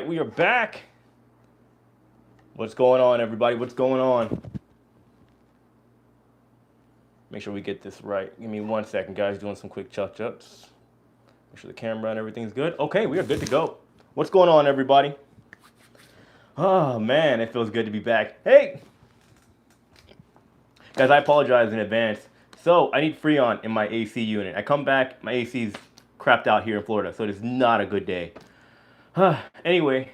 right, we are back. What's going on, everybody? What's going on? Make sure we get this right. Give me 1 second, guys. Doing some quick touch-ups. Make sure the camera and everything's good. Okay, we are good to go. What's going on, everybody? Oh, man, it feels good to be back. Hey! Guys, I apologize in advance. So, I need Freon in my AC unit. I come back, my AC's crapped out here in Florida, so it is not a good day. Anyway,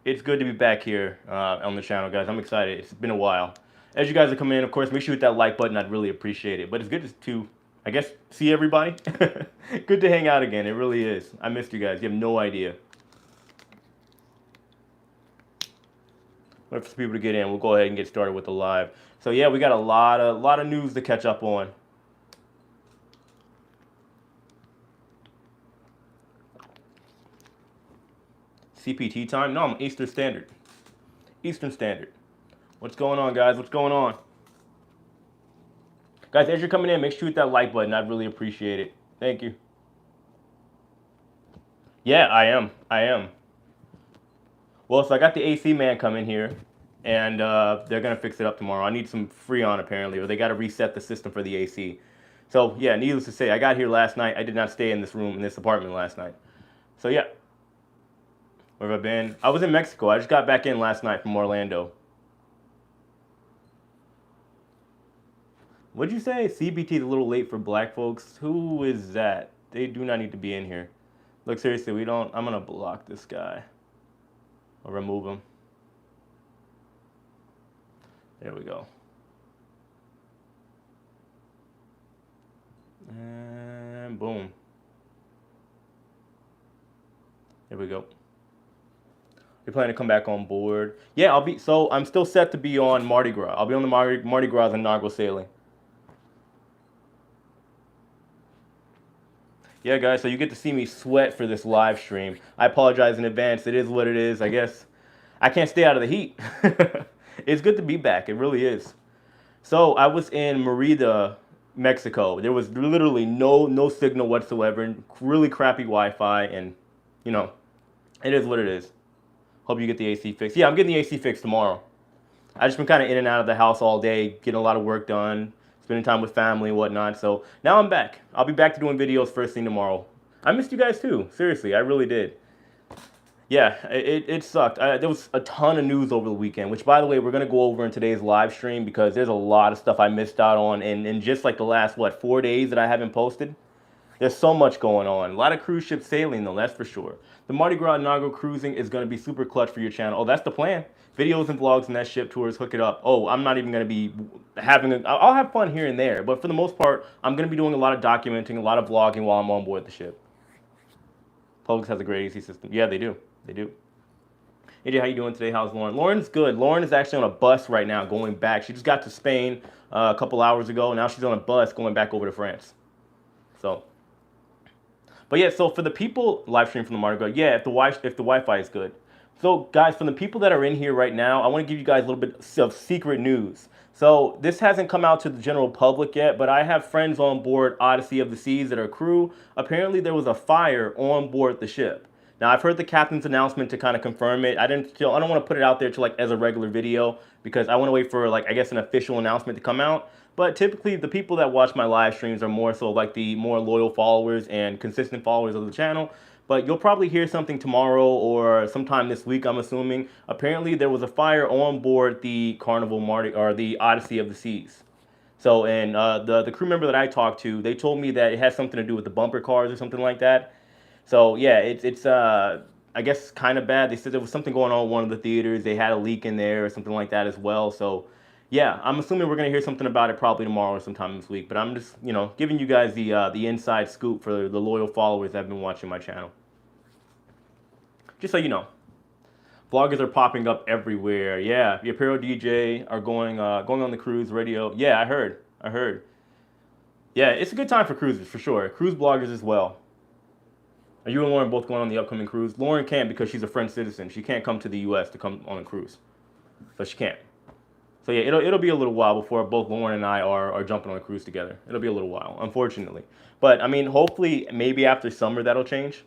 it's good to be back here on the channel, guys. I'm excited. It's been a while. As you guys are coming in, of course, make sure you hit that like button. I'd really appreciate it. But it's good to I guess, see everybody. Good to hang out again. It really is. I missed you guys. You have no idea. Wait for people to get in. We'll go ahead and get started with the live. So yeah, we got a lot of news to catch up on. CPT time? No, I'm Eastern Standard. Eastern Standard. What's going on, guys? What's going on? Guys, as you're coming in, make sure you hit that like button. I'd really appreciate it. Thank you. Yeah, I am. Well, so I got the AC man coming here, and they're going to fix it up tomorrow. I need some Freon, apparently, or they got to reset the system for the AC. So, yeah, needless to say, I got here last night. I did not stay in this room, in this apartment last night. So, yeah. Where have I been? I was in Mexico. I just got back in last night from Orlando. What'd you say? CBT is a little late for black folks. Who is that? They do not need to be in here. Look, seriously, we don't... I'm going to block this guy. Or remove him. There we go. And boom. There we go. You're planning to come back on board? Yeah, I'm still set to be on Mardi Gras. I'll be on the Mardi Gras inaugural sailing. Yeah, guys, so you get to see me sweat for this live stream. I apologize in advance. It is what it is, I guess. I can't stay out of the heat. It's good to be back. It really is. So I was in Merida, Mexico. There was literally no signal whatsoever, and really crappy Wi-Fi, and, you know, it is what it is. Hope you get the AC fixed. Yeah, I'm getting the AC fixed tomorrow. I've just been kind of in and out of the house all day, getting a lot of work done, spending time with family and whatnot. So now I'm back. I'll be back to doing videos first thing tomorrow. I missed you guys too. Seriously, I really did. Yeah, it sucked. There was a ton of news over the weekend, which, by the way, we're going to go over in today's live stream because there's a lot of stuff I missed out on in just like the last, 4 days that I haven't posted. There's so much going on. A lot of cruise ships sailing, though, that's for sure. The Mardi Gras inaugural cruising is going to be super clutch for your channel. Oh, that's the plan. Videos and vlogs and that ship tours, hook it up. Oh, I'm not even going to be I'll have fun here and there, but for the most part, I'm going to be doing a lot of documenting, a lot of vlogging while I'm on board the ship. Publix has a great AC system. Yeah, they do. They do. AJ, how you doing today? How's Lauren? Lauren's good. Lauren is actually on a bus right now going back. She just got to Spain a couple hours ago. Now she's on a bus going back over to France. So... But yeah, so for the people, live stream from the Mardi Gras, yeah, if the Wi-Fi is good. So guys, for the people that are in here right now, I want to give you guys a little bit of secret news. So this hasn't come out to the general public yet, but I have friends on board Odyssey of the Seas that are crew. Apparently there was a fire on board the ship. Now I've heard the captain's announcement to kind of confirm it. I don't want to put it out there to like as a regular video because I want to wait for like, I guess, an official announcement to come out. But typically, the people that watch my live streams are more so like the more loyal followers and consistent followers of the channel. But you'll probably hear something tomorrow or sometime this week, I'm assuming. Apparently, there was a fire on board the Carnival Mardi or the Odyssey of the Seas. So, and the crew member that I talked to, they told me that it has something to do with the bumper cars or something like that. So, yeah, it's I guess kind of bad. They said there was something going on in one of the theaters. They had a leak in there or something like that as well. So... yeah, I'm assuming we're going to hear something about it probably tomorrow or sometime this week. But I'm just, giving you guys the inside scoop for the loyal followers that have been watching my channel. Just so you know. Vloggers are popping up everywhere. Yeah, the Apparel DJ are going on the cruise radio. Yeah, I heard. Yeah, it's a good time for cruisers, for sure. Cruise bloggers as well. Are you and Lauren both going on the upcoming cruise? Lauren can't because she's a French citizen. She can't come to the U.S. to come on a cruise. So she can't. So yeah, it'll be a little while before both Lauren and I are jumping on a cruise together. It'll be a little while, unfortunately. But I mean, hopefully, maybe after summer that'll change.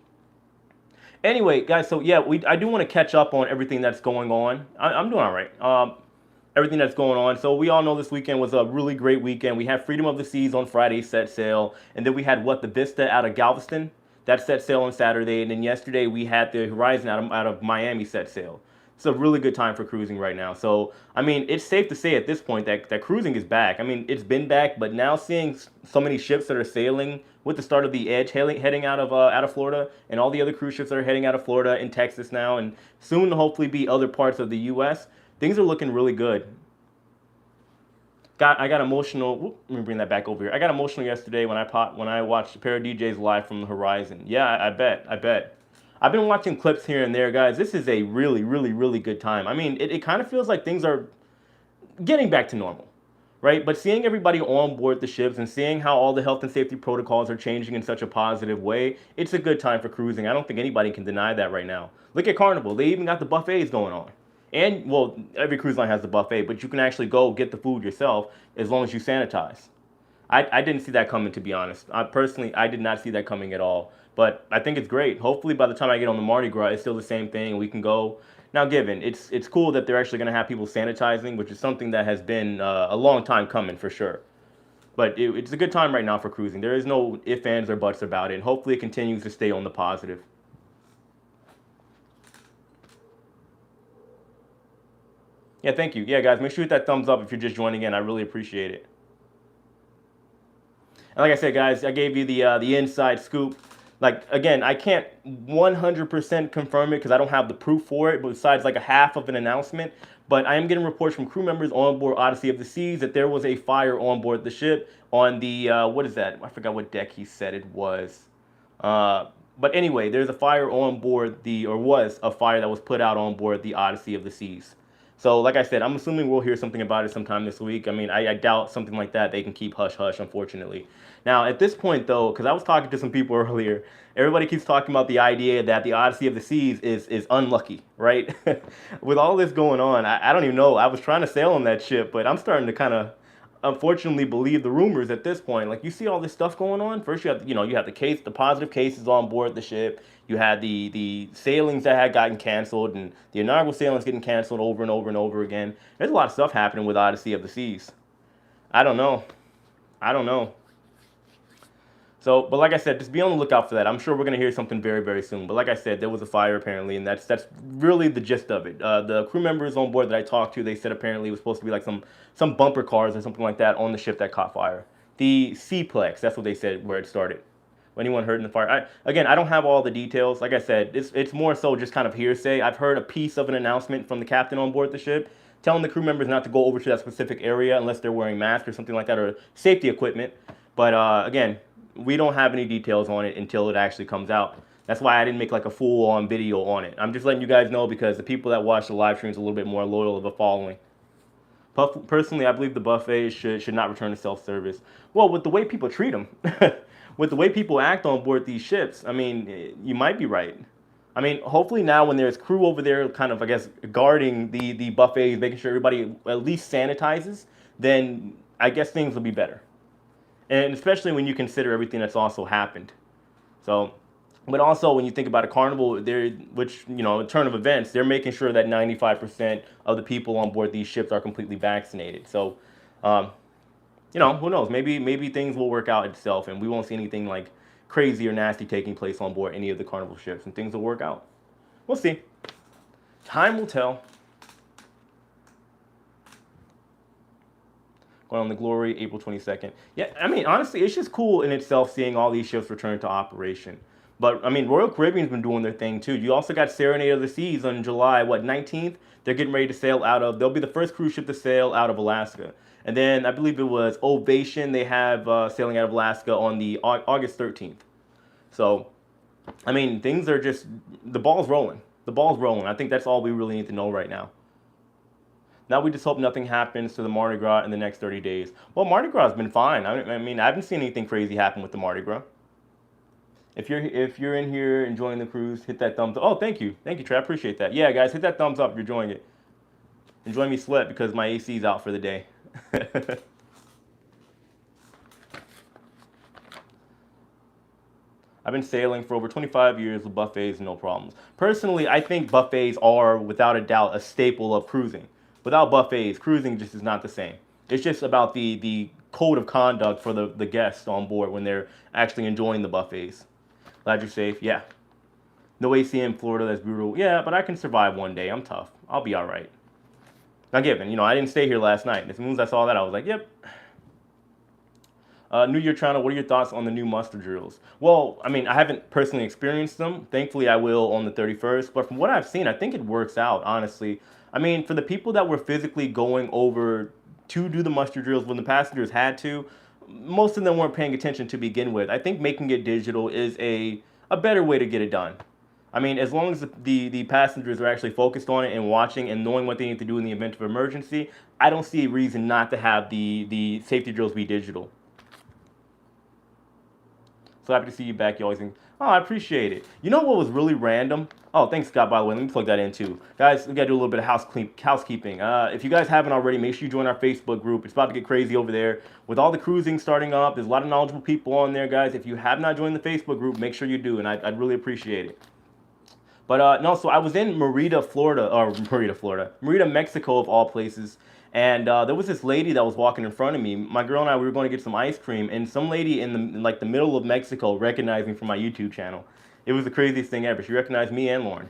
Anyway, guys, so yeah, I do want to catch up on everything that's going on. I'm doing all right. Everything that's going on. So we all know this weekend was a really great weekend. We had Freedom of the Seas on Friday set sail, and then we had what, the Vista out of Galveston that set sail on Saturday, and then yesterday we had the Horizon out of Miami set sail. It's a really good time for cruising right now. So I mean, it's safe to say at this point that cruising is back. I mean, it's been back, but now seeing so many ships that are sailing with the start of the Edge heading out of Florida, and all the other cruise ships that are heading out of Florida and Texas now, and soon to hopefully be other parts of the U.S. Things are looking really good. I got emotional. Whoop, let me bring that back over here. I got emotional yesterday when I watched a pair of DJs live from the Horizon. Yeah, I bet. I've been watching clips here and there, guys. This is a really, really, really good time. I mean, it kind of feels like things are getting back to normal, right? But seeing everybody on board the ships and seeing how all the health and safety protocols are changing in such a positive way, it's a good time for cruising. I don't think anybody can deny that right now. Look at Carnival. They even got the buffets going on. And, well, every cruise line has the buffet, but you can actually go get the food yourself as long as you sanitize. I didn't see that coming, to be honest. I did not see that coming at all. But I think it's great. Hopefully, by the time I get on the Mardi Gras, it's still the same thing. We can go. Now, given, it's cool that they're actually going to have people sanitizing, which is something that has been a long time coming for sure. But it's a good time right now for cruising. There is no ifs, ands, or buts about it. And hopefully, it continues to stay on the positive. Yeah, thank you. Yeah, guys, make sure you hit that thumbs up if you're just joining in. I really appreciate it. And like I said, guys, I gave you the inside scoop. Like, again, I can't 100% confirm it because I don't have the proof for it, besides like a half of an announcement. But I am getting reports from crew members on board Odyssey of the Seas that there was a fire on board the ship on the, what is that? I forgot what deck he said it was. But anyway, there's a fire on board or was a fire that was put out on board the Odyssey of the Seas. So, like I said, I'm assuming we'll hear something about it sometime this week. I mean, I doubt something like that they can keep hush-hush, unfortunately. Now, at this point, though, because I was talking to some people earlier, everybody keeps talking about the idea that the Odyssey of the Seas is unlucky, right? With all this going on, I don't even know. I was trying to sail on that ship, but I'm starting to kind of, unfortunately, believe the rumors at this point. Like, you see all this stuff going on. First, you have the positive cases on board the ship. You had the sailings that had gotten canceled, and the inaugural sailings getting canceled over and over and over again. There's a lot of stuff happening with Odyssey of the Seas. I don't know. I don't know. So, but like I said, just be on the lookout for that. I'm sure we're going to hear something very, very soon. But like I said, there was a fire apparently, and that's really the gist of it. The crew members on board that I talked to, they said apparently it was supposed to be like some bumper cars or something like that on the ship that caught fire. The Seaplex, that's what they said where it started. Anyone hurt in the fire? Again, I don't have all the details. Like I said, it's more so just kind of hearsay. I've heard a piece of an announcement from the captain on board the ship telling the crew members not to go over to that specific area unless they're wearing masks or something like that, or safety equipment. But again, we don't have any details on it until it actually comes out. That's why I didn't make like a full-on video on it. I'm just letting you guys know because the people that watch the live streams are a little bit more loyal of a following. Personally, I believe the buffets should not return to self-service. Well, with the way people treat them, with the way people act on board these ships, I mean, you might be right. I mean, hopefully now when there's crew over there kind of, I guess, guarding the buffets, making sure everybody at least sanitizes, then I guess things will be better. And especially when you consider everything that's also happened. So, but also when you think about a Carnival, which, a turn of events, they're making sure that 95% of the people on board these ships are completely vaccinated. So, who knows? Maybe things will work out itself, and we won't see anything like crazy or nasty taking place on board any of the Carnival ships, and things will work out. We'll see. Time will tell. Going on the Glory, April 22nd. Yeah, I mean, honestly, it's just cool in itself seeing all these ships return to operation. But, I mean, Royal Caribbean's been doing their thing, too. You also got Serenade of the Seas on July, 19th? They're getting ready to sail they'll be the first cruise ship to sail out of Alaska. And then I believe it was Ovation they have sailing out of Alaska on the August 13th. So, I mean, things are just, the ball's rolling. The ball's rolling. I think that's all we really need to know right now. Now we just hope nothing happens to the Mardi Gras in the next 30 days. Well, Mardi Gras has been fine. I mean, I haven't seen anything crazy happen with the Mardi Gras. If you're in here enjoying the cruise, hit that thumbs up. Oh, thank you, Trey. I appreciate that. Yeah, guys, hit that thumbs up if you're enjoying it. Enjoy me sweat because my AC's out for the day. I've been sailing for over 25 years with buffets, no problems. Personally, I think buffets are, without a doubt, a staple of cruising. Without buffets, cruising just is not the same. It's just about the code of conduct for the guests on board when they're actually enjoying the buffets. Glad you're safe. Yeah. No AC in Florida, that's brutal. Yeah, but I can survive one day. I'm tough. I'll be all right. Now, given, I didn't stay here last night. As soon as I saw that, I was like, yep. New Year China, what are your thoughts on the new muster drills? Well, I mean, I haven't personally experienced them. Thankfully, I will on the 31st. But from what I've seen, I think it works out, honestly. I mean, for the people that were physically going over to do the muster drills when the passengers had to, most of them weren't paying attention to begin with. I think making it digital is a better way to get it done. I mean, as long as the passengers are actually focused on it and watching and knowing what they need to do in the event of emergency, I don't see a reason not to have the safety drills be digital. So happy to see you back. You always think, oh, I appreciate it. You know what was really random? Oh, thanks, Scott, by the way. Let me plug that in, too. Guys, we got to do a little bit of housekeeping. If you guys haven't already, make sure you join our Facebook group. It's about to get crazy over there. With all the cruising starting up, there's a lot of knowledgeable people on there, guys. If you have not joined the Facebook group, make sure you do, and I'd really appreciate it. But no, so I was in Merida, Mexico, of all places. And there was this lady that was walking in front of me. My girl and I, we were going to get some ice cream, and some lady in the middle of Mexico recognized me from my YouTube channel. It was the craziest thing ever. She recognized me and Lauren.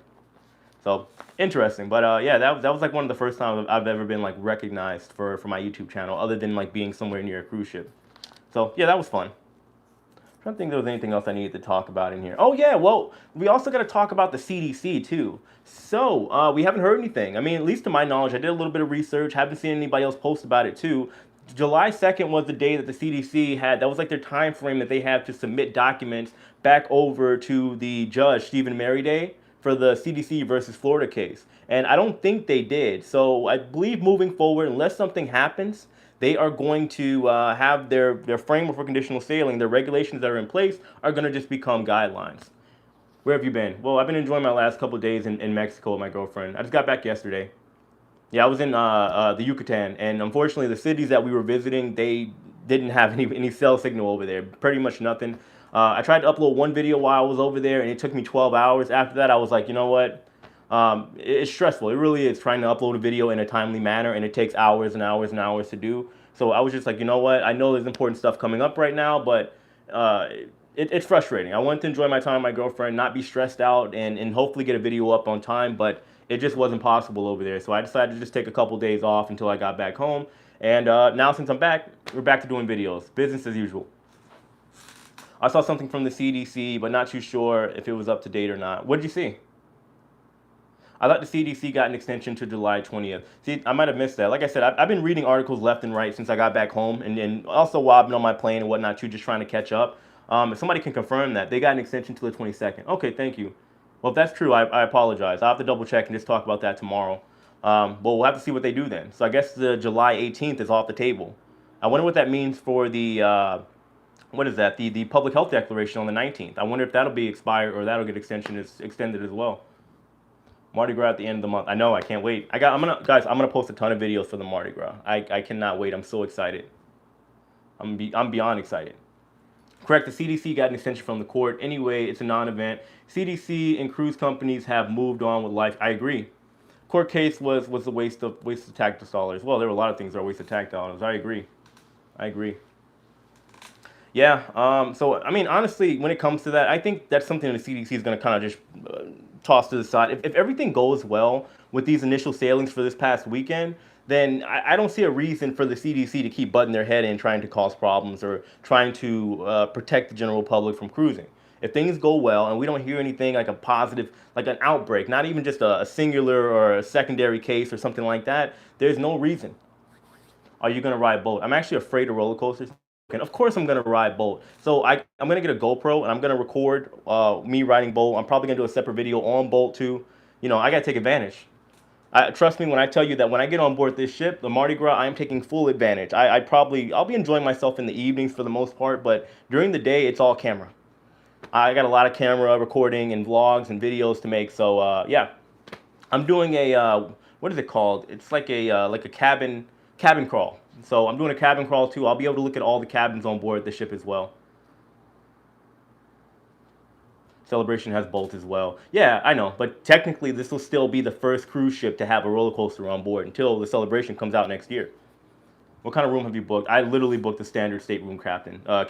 So interesting. But yeah, that was like one of the first times I've ever been like recognized for my YouTube channel, other than like being somewhere near a cruise ship. So yeah, that was fun. I don't think there was anything else I needed to talk about in here. Oh yeah, well, we also got to talk about the CDC too. So we haven't heard anything. I mean, at least to my knowledge, I did a little bit of research. Haven't seen anybody else post about it too. July 2nd was the day that the CDC had. That was like their time frame that they have to submit documents back over to the judge, Stephen Merriday, for the CDC versus Florida case. And I don't think they did. So I believe moving forward, unless something happens, they are going to have their framework for conditional sailing, their regulations that are in place are going to just become guidelines. Where have you been? Well, I've been enjoying my last couple of days in Mexico with my girlfriend. I just got back yesterday. Yeah, I was in the Yucatan, and unfortunately the cities that we were visiting, they didn't have any cell signal over there, pretty much nothing. I tried to upload one video while I was over there, and it took me 12 hours. After that, I was like, you know what? It's stressful. It really is, trying to upload a video in a timely manner, and it takes hours and hours and hours to do. So I was just like, you know what? I know there's important stuff coming up right now, but it's frustrating. I wanted to enjoy my time with my girlfriend, not be stressed out, and hopefully get a video up on time, but it just wasn't possible over there. So I decided to just take a couple days off until I got back home. And now since I'm back, we're back to doing videos. Business as usual. I saw something from the CDC, but not too sure if it was up to date or not. What did you see? I thought the CDC got an extension to July 20th. See, I might have missed that. Like I said, I've been reading articles left and right since I got back home, and also while I've been on my plane and whatnot too, just trying to catch up. If somebody can confirm that, they got an extension to the 22nd. Okay, thank you. Well, if that's true, I apologize. I'll have to double check and just talk about that tomorrow. But we'll have to see what they do then. So I guess the July 18th is off the table. I wonder what that means for the, what is that? The public health declaration on the 19th. I wonder if that'll be expired or that'll get extended as well. Mardi Gras at the end of the month. I know, I can't wait. I'm gonna post a ton of videos for the Mardi Gras. I cannot wait. I'm so excited. I'm beyond excited. Correct, the CDC got an extension from the court. Anyway, it's a non-event. CDC and cruise companies have moved on with life. I agree. Court case was a waste of tax dollars. Well, there were a lot of things that are a waste of tax dollars. I agree. Yeah, so, I mean, honestly, when it comes to that, I think that's something the CDC is going to kind of just toss to the side. If everything goes well with these initial sailings for this past weekend, then I don't see a reason for the CDC to keep butting their head in trying to cause problems or trying to protect the general public from cruising. If things go well and we don't hear anything like a positive, like an outbreak, not even just a singular or a secondary case or something like that, there's no reason. Are you going to ride boat? I'm actually afraid of roller coasters. And of course I'm going to ride boat. So I'm going to get a GoPro and I'm going to record me riding boat. I'm probably going to do a separate video on boat too. You know, I got to take advantage. Trust me when I tell you that when I get on board this ship, the Mardi Gras, I'm taking full advantage. I'll be enjoying myself in the evenings for the most part, but during the day, it's all camera. I got a lot of camera recording and vlogs and videos to make. So yeah, I'm doing a, what is it called? It's like a cabin crawl. So I'm doing a cabin crawl too. I'll be able to look at all the cabins on board the ship as well. Celebration has both as well. Yeah, I know, but technically this will still be the first cruise ship to have a roller coaster on board until the Celebration comes out next year. What kind of room have you booked? I literally booked the standard stateroom cabin. I'm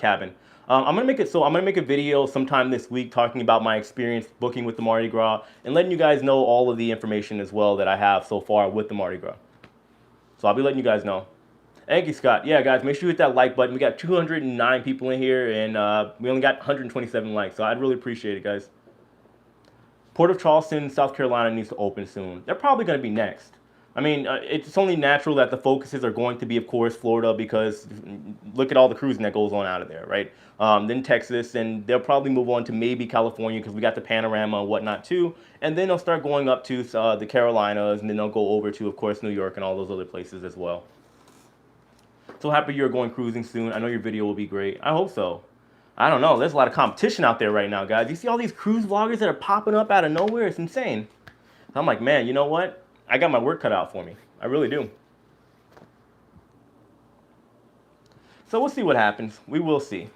gonna make it so I'm gonna make a video sometime this week talking about my experience booking with the Mardi Gras and letting you guys know all of the information as well that I have so far with the Mardi Gras. So I'll be letting you guys know. Thank you, Scott. Yeah, guys, make sure you hit that like button. We got 209 people in here, and we only got 127 likes, so I'd really appreciate it, guys. Port of Charleston, South Carolina needs to open soon. They're probably going to be next. I mean, it's only natural that the focuses are going to be, of course, Florida, because look at all the cruising that goes on out of there, right? Then Texas, and they'll probably move on to maybe California because we got the panorama and whatnot too. And then they'll start going up to the Carolinas, and then they'll go over to, of course, New York and all those other places as well. So happy you're going cruising soon. I know your video will be great. I hope so. I don't know. There's a lot of competition out there right now, guys. You see all these cruise vloggers that are popping up out of nowhere? It's insane. I'm like, man, you know what? I got my work cut out for me. I really do. So we'll see what happens. We will see.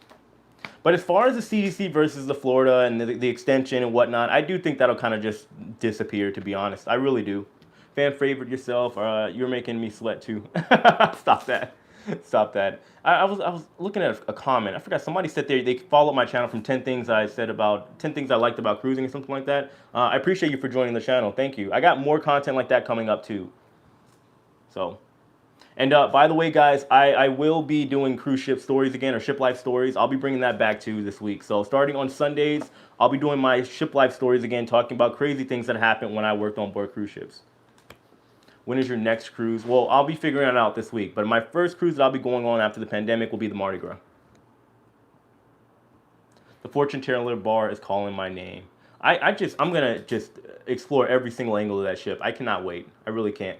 But as far as the CDC versus the Florida and the extension and whatnot, I do think that'll kind of just disappear, to be honest. I really do. Fan favorite yourself. You're making me sweat too. Stop that. Stop that. I was looking at a comment. I forgot, somebody said they followed my channel from 10 things I said about 10 things I liked about cruising or something like that. I appreciate you for joining the channel. Thank you. I got more content like that coming up too. So, and by the way, guys, I will be doing cruise ship stories again, or ship life stories. I'll be bringing that back too this week. So starting on Sundays, I'll be doing my ship life stories again, talking about crazy things that happened when I worked on board cruise ships. When is your next cruise? Well, I'll be figuring it out this week. But my first cruise that I'll be going on after the pandemic will be the Mardi Gras. The fortune teller bar is calling my name. I'm going to just explore every single angle of that ship. I cannot wait. I really can't.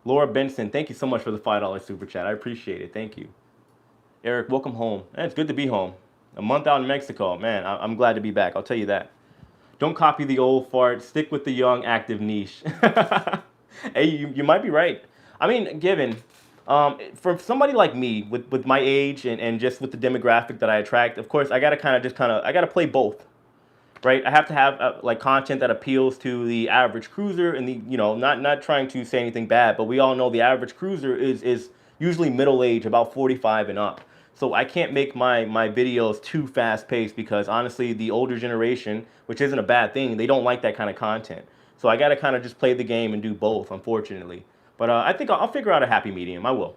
Laura Benson, thank you so much for the $5 super chat. I appreciate it. Thank you. Eric, welcome home. Man, it's good to be home. A month out in Mexico. Man, I'm glad to be back. I'll tell you that. Don't copy the old fart. Stick with the young, active niche. Hey, you might be right. I mean, given, for somebody like me, with my age and just with the demographic that I attract, of course, I got to I got to play both, right? I have to have like content that appeals to the average cruiser and the, not trying to say anything bad, but we all know the average cruiser is usually middle age, about 45 and up. So I can't make my videos too fast-paced because, honestly, the older generation, which isn't a bad thing, they don't like that kind of content. So I got to kind of just play the game and do both, unfortunately. But I think I'll figure out a happy medium. I will.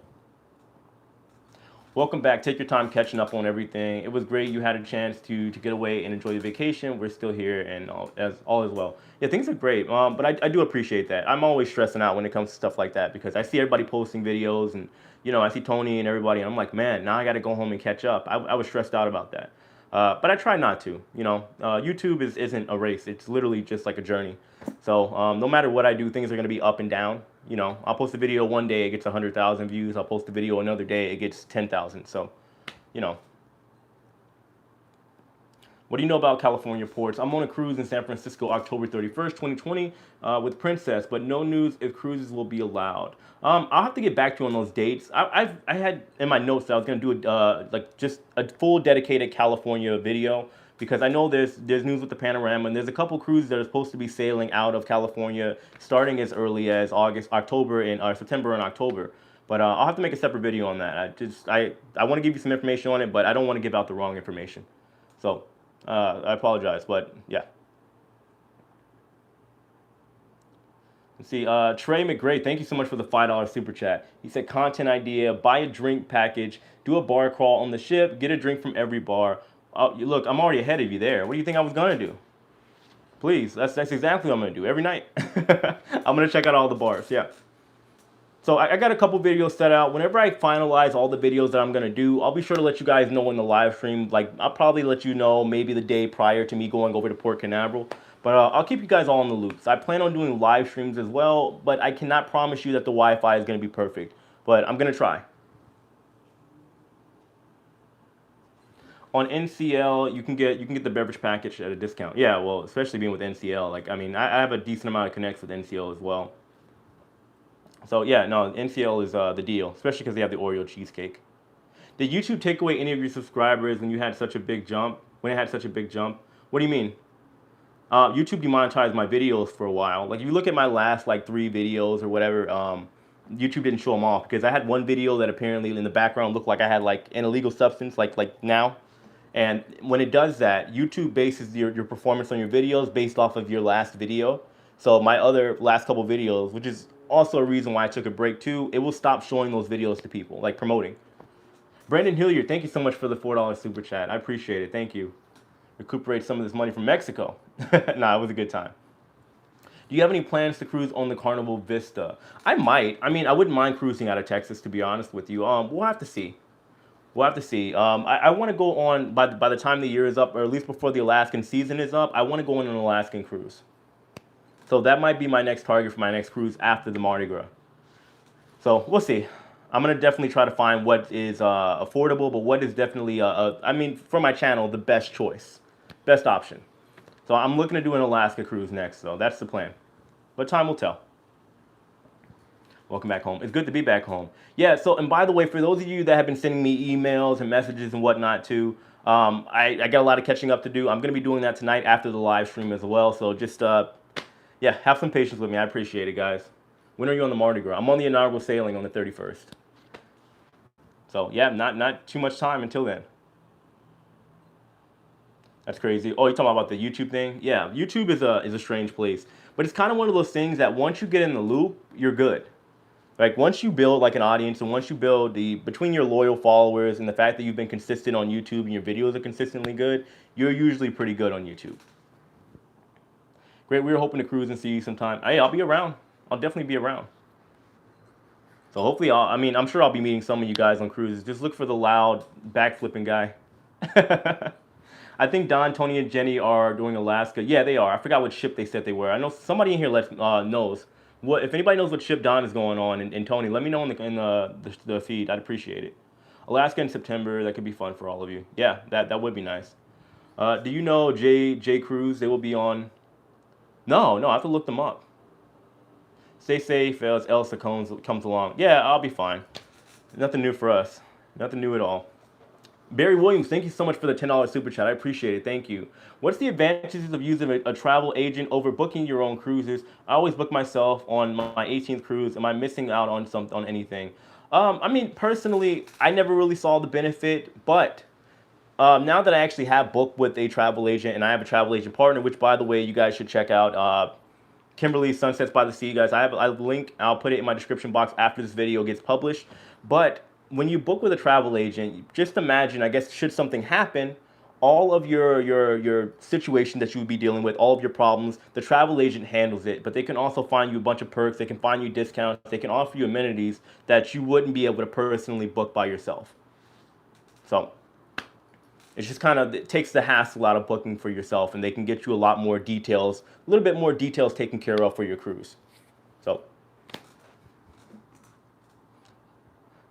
Welcome back. Take your time catching up on everything. It was great. You had a chance to get away and enjoy the vacation. We're still here and all is well. Yeah, things are great. But I do appreciate that. I'm always stressing out when it comes to stuff like that because I see everybody posting videos and, I see Tony and everybody, and I'm like, man, now I got to go home and catch up. I was stressed out about that. But I try not to, YouTube isn't a race. It's literally just like a journey. So no matter what I do, things are going to be up and down. I'll post a video one day, it gets 100,000 views. I'll post a video another day, it gets 10,000. So, What do you know about California ports? I'm on a cruise in San Francisco October 31st, 2020 with Princess, but no news if cruises will be allowed. I'll have to get back to you on those dates. I had in my notes that I was going to do just a full dedicated California video because I know there's news with the panorama, and there's a couple cruises that are supposed to be sailing out of California starting as early as September and October. But I'll have to make a separate video on that. I want to give you some information on it, but I don't want to give out the wrong information. So I apologize, but yeah. Let's see, Trey McGray, thank you so much for the $5 super chat. He said, content idea, buy a drink package, do a bar crawl on the ship, get a drink from every bar. Look, I'm already ahead of you there. What do you think I was going to do? Please, that's exactly what I'm going to do every night. I'm going to check out all the bars, yeah. So I got a couple videos set out. Whenever I finalize all the videos that I'm going to do, I'll be sure to let you guys know in the live stream. Like, I'll probably let you know maybe the day prior to me going over to Port Canaveral. But I'll keep you guys all in the loop. So I plan on doing live streams as well, but I cannot promise you that the Wi-Fi is going to be perfect. But I'm going to try. On NCL, you can get the beverage package at a discount. Yeah, well, especially being with NCL. Like, I mean, I have a decent amount of connects with NCL as well. So yeah, no, NCL is the deal, especially because they have the Oreo cheesecake. Did YouTube take away any of your subscribers when you had such a big jump? When it had such a big jump? What do you mean? YouTube demonetized my videos for a while. Like if you look at my last like 3 videos or whatever, YouTube didn't show them off because I had one video that apparently in the background looked like I had like an illegal substance, like now. And when it does that, YouTube bases your performance on your videos based off of your last video. So my other last couple videos, which is also a reason why I took a break too, it will stop showing those videos to people, like promoting. Brandon Hilliard, thank you so much for the $4 super chat. I appreciate it. Thank you. Recuperate some of this money from Mexico. Nah, it was a good time. Do you have any plans to cruise on the Carnival Vista? I might. I mean, I wouldn't mind cruising out of Texas, to be honest with you. We'll have to see. We'll have to see. I want to go on by the time the year is up, or at least before the Alaskan season is up. I want to go on an Alaskan cruise. So that might be my next target for my next cruise after the Mardi Gras. So we'll see. I'm gonna definitely try to find what is affordable, but what is definitely, I mean, for my channel, the best choice, best option. So I'm looking to do an Alaska cruise next. So that's the plan. But time will tell. Welcome back home. It's good to be back home. Yeah, so, and by the way, for those of you that have been sending me emails and messages and whatnot too, I got a lot of catching up to do. I'm going to be doing that tonight after the live stream as well. So just, yeah, have some patience with me. I appreciate it, guys. When are you on the Mardi Gras? I'm on the inaugural sailing on the 31st. So, yeah, not too much time until then. That's crazy. Oh, you're talking about the YouTube thing? Yeah, YouTube is a strange place. But it's kind of one of those things that once you get in the loop, you're good. Like once you build like an audience and once you build between your loyal followers and the fact that you've been consistent on YouTube and your videos are consistently good, you're usually pretty good on YouTube. Great, we were hoping to cruise and see you sometime. Hey, I'll be around. I'll definitely be around. So hopefully, I'm sure I'll be meeting some of you guys on cruises. Just look for the loud backflipping guy. I think Don, Tony, and Jenny are doing Alaska. Yeah, they are. I forgot what ship they said they were. I know somebody in here knows. What if anybody knows what ship Don is going on, and Tony, let me know in the feed. I'd appreciate it. Alaska in September, that could be fun for all of you. Yeah, that would be nice. Do you know J Cruise? They will be on. No, I have to look them up. Stay safe as Elsa comes along. Yeah, I'll be fine. Nothing new for us. Nothing new at all. Barry Williams, thank you so much for the $10 super chat. I appreciate it. Thank you. What's the advantages of using a travel agent over booking your own cruises? I always book myself on my 18th cruise. Am I missing out on anything? I mean, personally, I never really saw the benefit, but now that I actually have booked with a travel agent and I have a travel agent partner, which by the way, you guys should check out, Kimberly Sunsets by the Sea, guys. I have a link. I'll put it in my description box after this video gets published. But when you book with a travel agent, just imagine, I guess, should something happen, all of your situation that you would be dealing with, all of your problems, the travel agent handles it, but they can also find you a bunch of perks, they can find you discounts, they can offer you amenities that you wouldn't be able to personally book by yourself. So it's just kind of, it takes the hassle out of booking for yourself, and they can get you a lot more details, a little bit more details taken care of for your cruise. So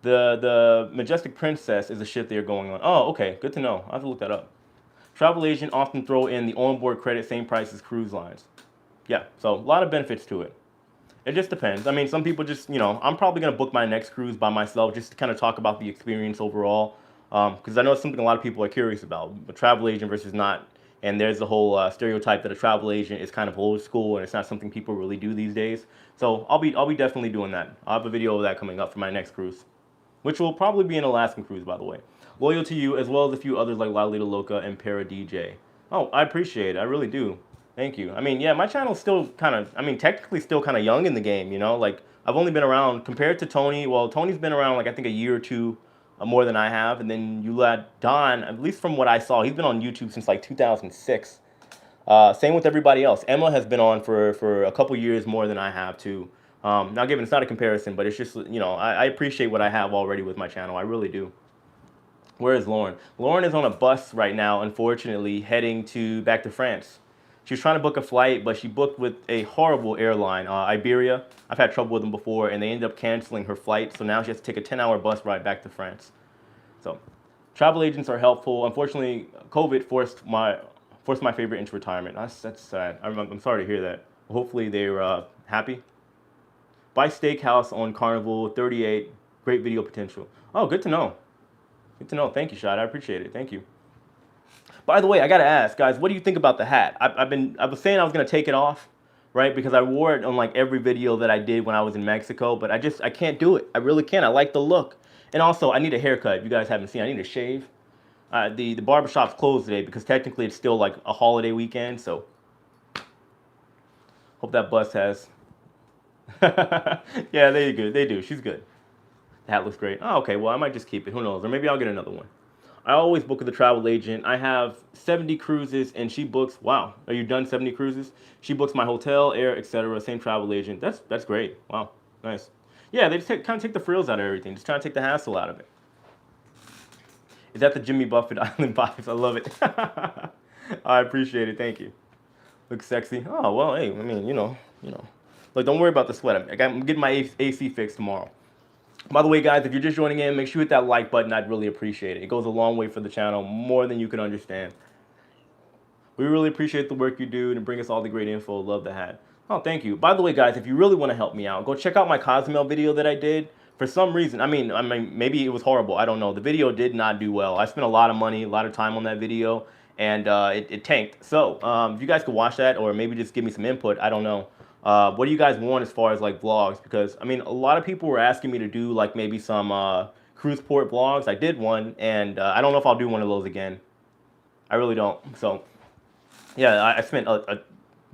the Majestic Princess is a ship they're going on. Oh, okay, good to know. I have to look that up. Travel agent often throw in the onboard credit, same price as cruise lines. Yeah, so a lot of benefits to it. It just depends. I mean, some people just, I'm probably going to book my next cruise by myself just to kind of talk about the experience overall. Because I know it's something a lot of people are curious about, a travel agent versus not. And there's the whole stereotype that a travel agent is kind of old school and it's not something people really do these days. So I'll be definitely doing that. I'll have a video of that coming up for my next cruise, which will probably be an Alaskan cruise, by the way. Loyal to you, as well as a few others like Lalita Loca and Para DJ. Oh, I appreciate it. I really do. Thank you. I mean, yeah, my channel's still kind of, technically still kind of young in the game, Like, I've only been around, compared to Tony, well, Tony's been around, like, I think a year or two more than I have. And then you let Don, at least from what I saw, he's been on YouTube since, like, 2006. Same with everybody else. Emma has been on for a couple years more than I have, too. Now, given it's not a comparison, but it's just, I appreciate what I have already with my channel. I really do. Where is Lauren? Lauren is on a bus right now, unfortunately, heading back to France. She was trying to book a flight, but she booked with a horrible airline, Iberia. I've had trouble with them before, and they ended up canceling her flight, so now she has to take a 10-hour bus ride back to France. So, travel agents are helpful. Unfortunately, COVID forced my favorite into retirement. That's sad. I'm sorry to hear that. Hopefully they're happy. Buy Steakhouse on Carnival, 38, great video potential. Oh, good to know. Good to know. Thank you, Shad. I appreciate it. Thank you. By the way, I gotta ask, guys, what do you think about the hat? I was saying I was gonna take it off, right? Because I wore it on like every video that I did when I was in Mexico, but I can't do it. I really can't. I like the look, and also I need a haircut. If you guys haven't seen, I need a shave. The barbershop's closed today because technically it's still like a holiday weekend, so hope that bus has. Yeah, there you go. They do. She's good. The hat looks great. Oh, okay. Well, I might just keep it. Who knows? Or maybe I'll get another one. I always book with a travel agent. I have 70 cruises, and she books. Wow, are you done 70 cruises? She books my hotel, air, etc. Same travel agent. That's great. Wow, nice. Yeah, they just kind of take the frills out of everything. Just trying to take the hassle out of it. Is that the Jimmy Buffett Island vibes? I love it. I appreciate it. Thank you. Looks sexy. Oh well, hey, I mean, you know. Look, don't worry about the sweat. I'm getting my AC fixed tomorrow. By the way, guys, if you're just joining in, make sure you hit that like button. I'd really appreciate it. It goes a long way for the channel, more than you can understand. We really appreciate the work you do and bring us all the great info. Love the hat. Oh, thank you. By the way, guys, if you really want to help me out, go check out my Cozumel video that I did. For some reason, I mean, maybe it was horrible. I don't know. The video did not do well. I spent a lot of money, a lot of time on that video, and it tanked. So if you guys could watch that, or maybe just give me some input, I don't know. What do you guys want as far as like vlogs? Because I mean, a lot of people were asking me to do like maybe some cruise port vlogs. I did one, and I don't know if I'll do one of those again. I really don't. So yeah, I spent a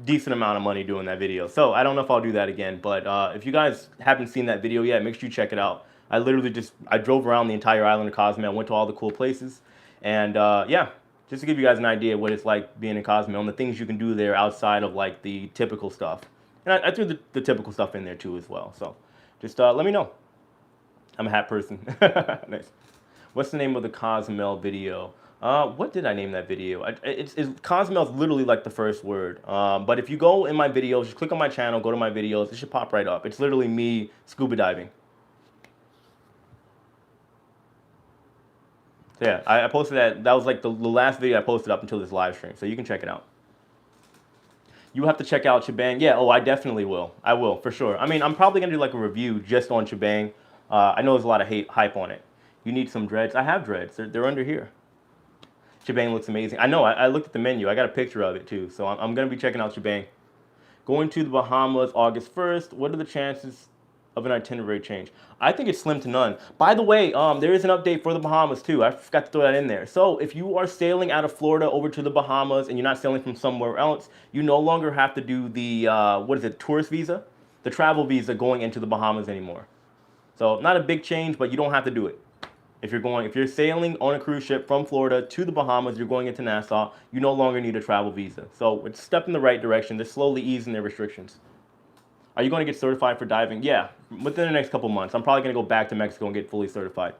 decent amount of money doing that video. So I don't know if I'll do that again. But if you guys haven't seen that video yet, make sure you check it out. I literally I drove around the entire island of Cozumel, went to all the cool places, and yeah, just to give you guys an idea of what it's like being in Cozumel and the things you can do there outside of like the typical stuff. And I threw the typical stuff in there too as well. So just let me know. I'm a hat person. Nice. What's the name of the Cozumel video? What did I name that video? Cozumel is literally like the first word. But if you go in my videos, just click on my channel, go to my videos, it should pop right up. It's literally me scuba diving. So yeah, I posted that. That was like the last video I posted up until this live stream. So you can check it out. You have to check out Shebang. Yeah, oh, I definitely will. I will, for sure. I mean, I'm probably going to do like a review just on Shebang. I know there's a lot of hype on it. You need some dreads. I have dreads. They're under here. Shebang looks amazing. I know. I looked at the menu. I got a picture of it, too. So I'm going to be checking out Shebang. Going to the Bahamas August 1st. What are the chances of an itinerary change? I think it's slim to none. By the way, there is an update for the Bahamas too. I forgot to throw that in there. So if you are sailing out of Florida over to the Bahamas and you're not sailing from somewhere else, you no longer have to do the, tourist visa? The travel visa going into the Bahamas anymore. So not a big change, but you don't have to do it. If you're sailing on a cruise ship from Florida to the Bahamas, you're going into Nassau, you no longer need a travel visa. So it's a step in the right direction. They're slowly easing their restrictions. Are you going to get certified for diving? Yeah, within the next couple months. I'm probably going to go back to Mexico and get fully certified.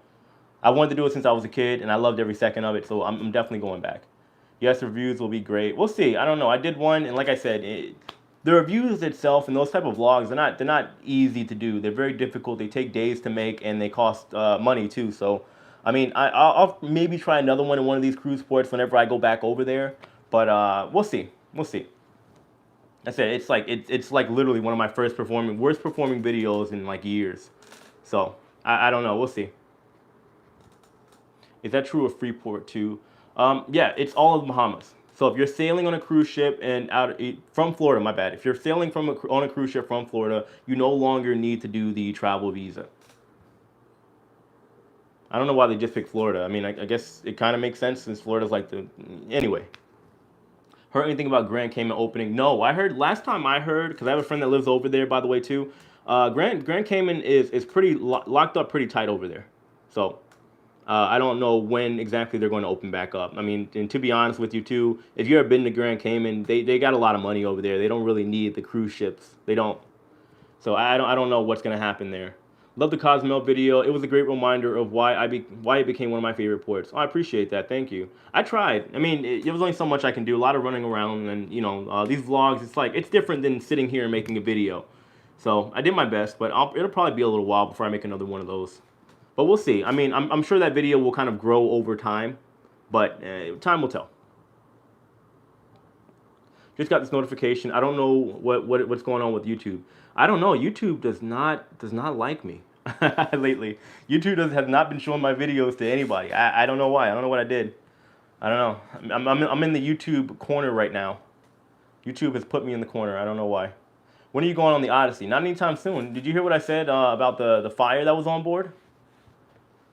I wanted to do it since I was a kid, and I loved every second of it, so I'm definitely going back. Yes, reviews will be great. We'll see. I don't know. I did one, and like I said, the reviews itself and those type of vlogs, they're not easy to do. They're very difficult. They take days to make, and they cost money too. So, I mean, I'll maybe try another one in one of these cruise ports whenever I go back over there. But we'll see. We'll see. I said it's like literally one of my worst performing videos in like years. So I don't know. We'll see. Is that true of Freeport too? Yeah, it's all of the Bahamas. So if you're sailing on a cruise ship and from Florida, my bad. If you're sailing on a cruise ship from Florida, you no longer need to do the travel visa. I don't know why they just picked Florida. I mean, I guess it kind of makes sense since Florida's like anyway. Heard anything about Grand Cayman opening? No, I heard last time I heard, because I have a friend that lives over there, by the way, too. Grand Cayman is pretty locked up pretty tight over there. So I don't know when exactly they're going to open back up. I mean, and to be honest with you, too, if you've ever been to Grand Cayman, they got a lot of money over there. They don't really need the cruise ships. They don't. So I don't know what's going to happen there. Love the Cozumel video. It was a great reminder of why it became one of my favorite ports. Oh, I appreciate that. Thank you. I tried. I mean, there was only so much I can do. A lot of running around, and these vlogs. It's different than sitting here and making a video. So I did my best, but it'll probably be a little while before I make another one of those. But we'll see. I mean, I'm sure that video will kind of grow over time, but time will tell. Just got this notification. I don't know what's going on with YouTube. I don't know. YouTube does not like me lately. YouTube has not been showing my videos to anybody. I don't know why. I don't know what I did. I don't know. I'm in the YouTube corner right now. YouTube has put me in the corner. I don't know why. When are you going on the Odyssey? Not anytime soon. Did you hear what I said about the fire that was on board?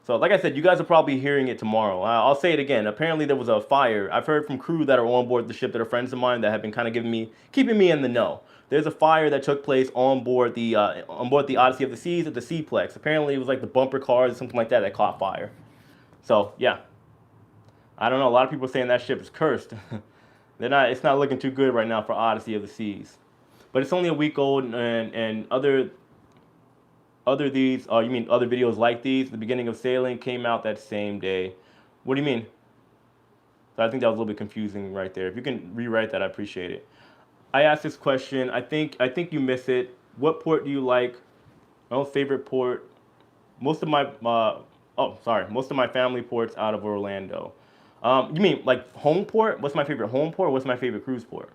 So, like I said, you guys are probably hearing it tomorrow. I'll say it again. Apparently, there was a fire. I've heard from crew that are on board the ship that are friends of mine that have been kind of keeping me in the know. There's a fire that took place on board the Odyssey of the Seas at the Seaplex. Apparently, it was like the bumper cars or something like that caught fire. So, yeah, I don't know. A lot of people are saying that ship is cursed. They're not. It's not looking too good right now for Odyssey of the Seas. But it's only a week old, and you mean other videos like these? The beginning of sailing came out that same day. What do you mean? So I think that was a little bit confusing right there. If you can rewrite that, I appreciate it. I asked this question. I think you miss it. What port do you like? My own favorite port. Most of my most of my family ports out of Orlando. You mean like home port? What's my favorite home port? What's my favorite cruise port?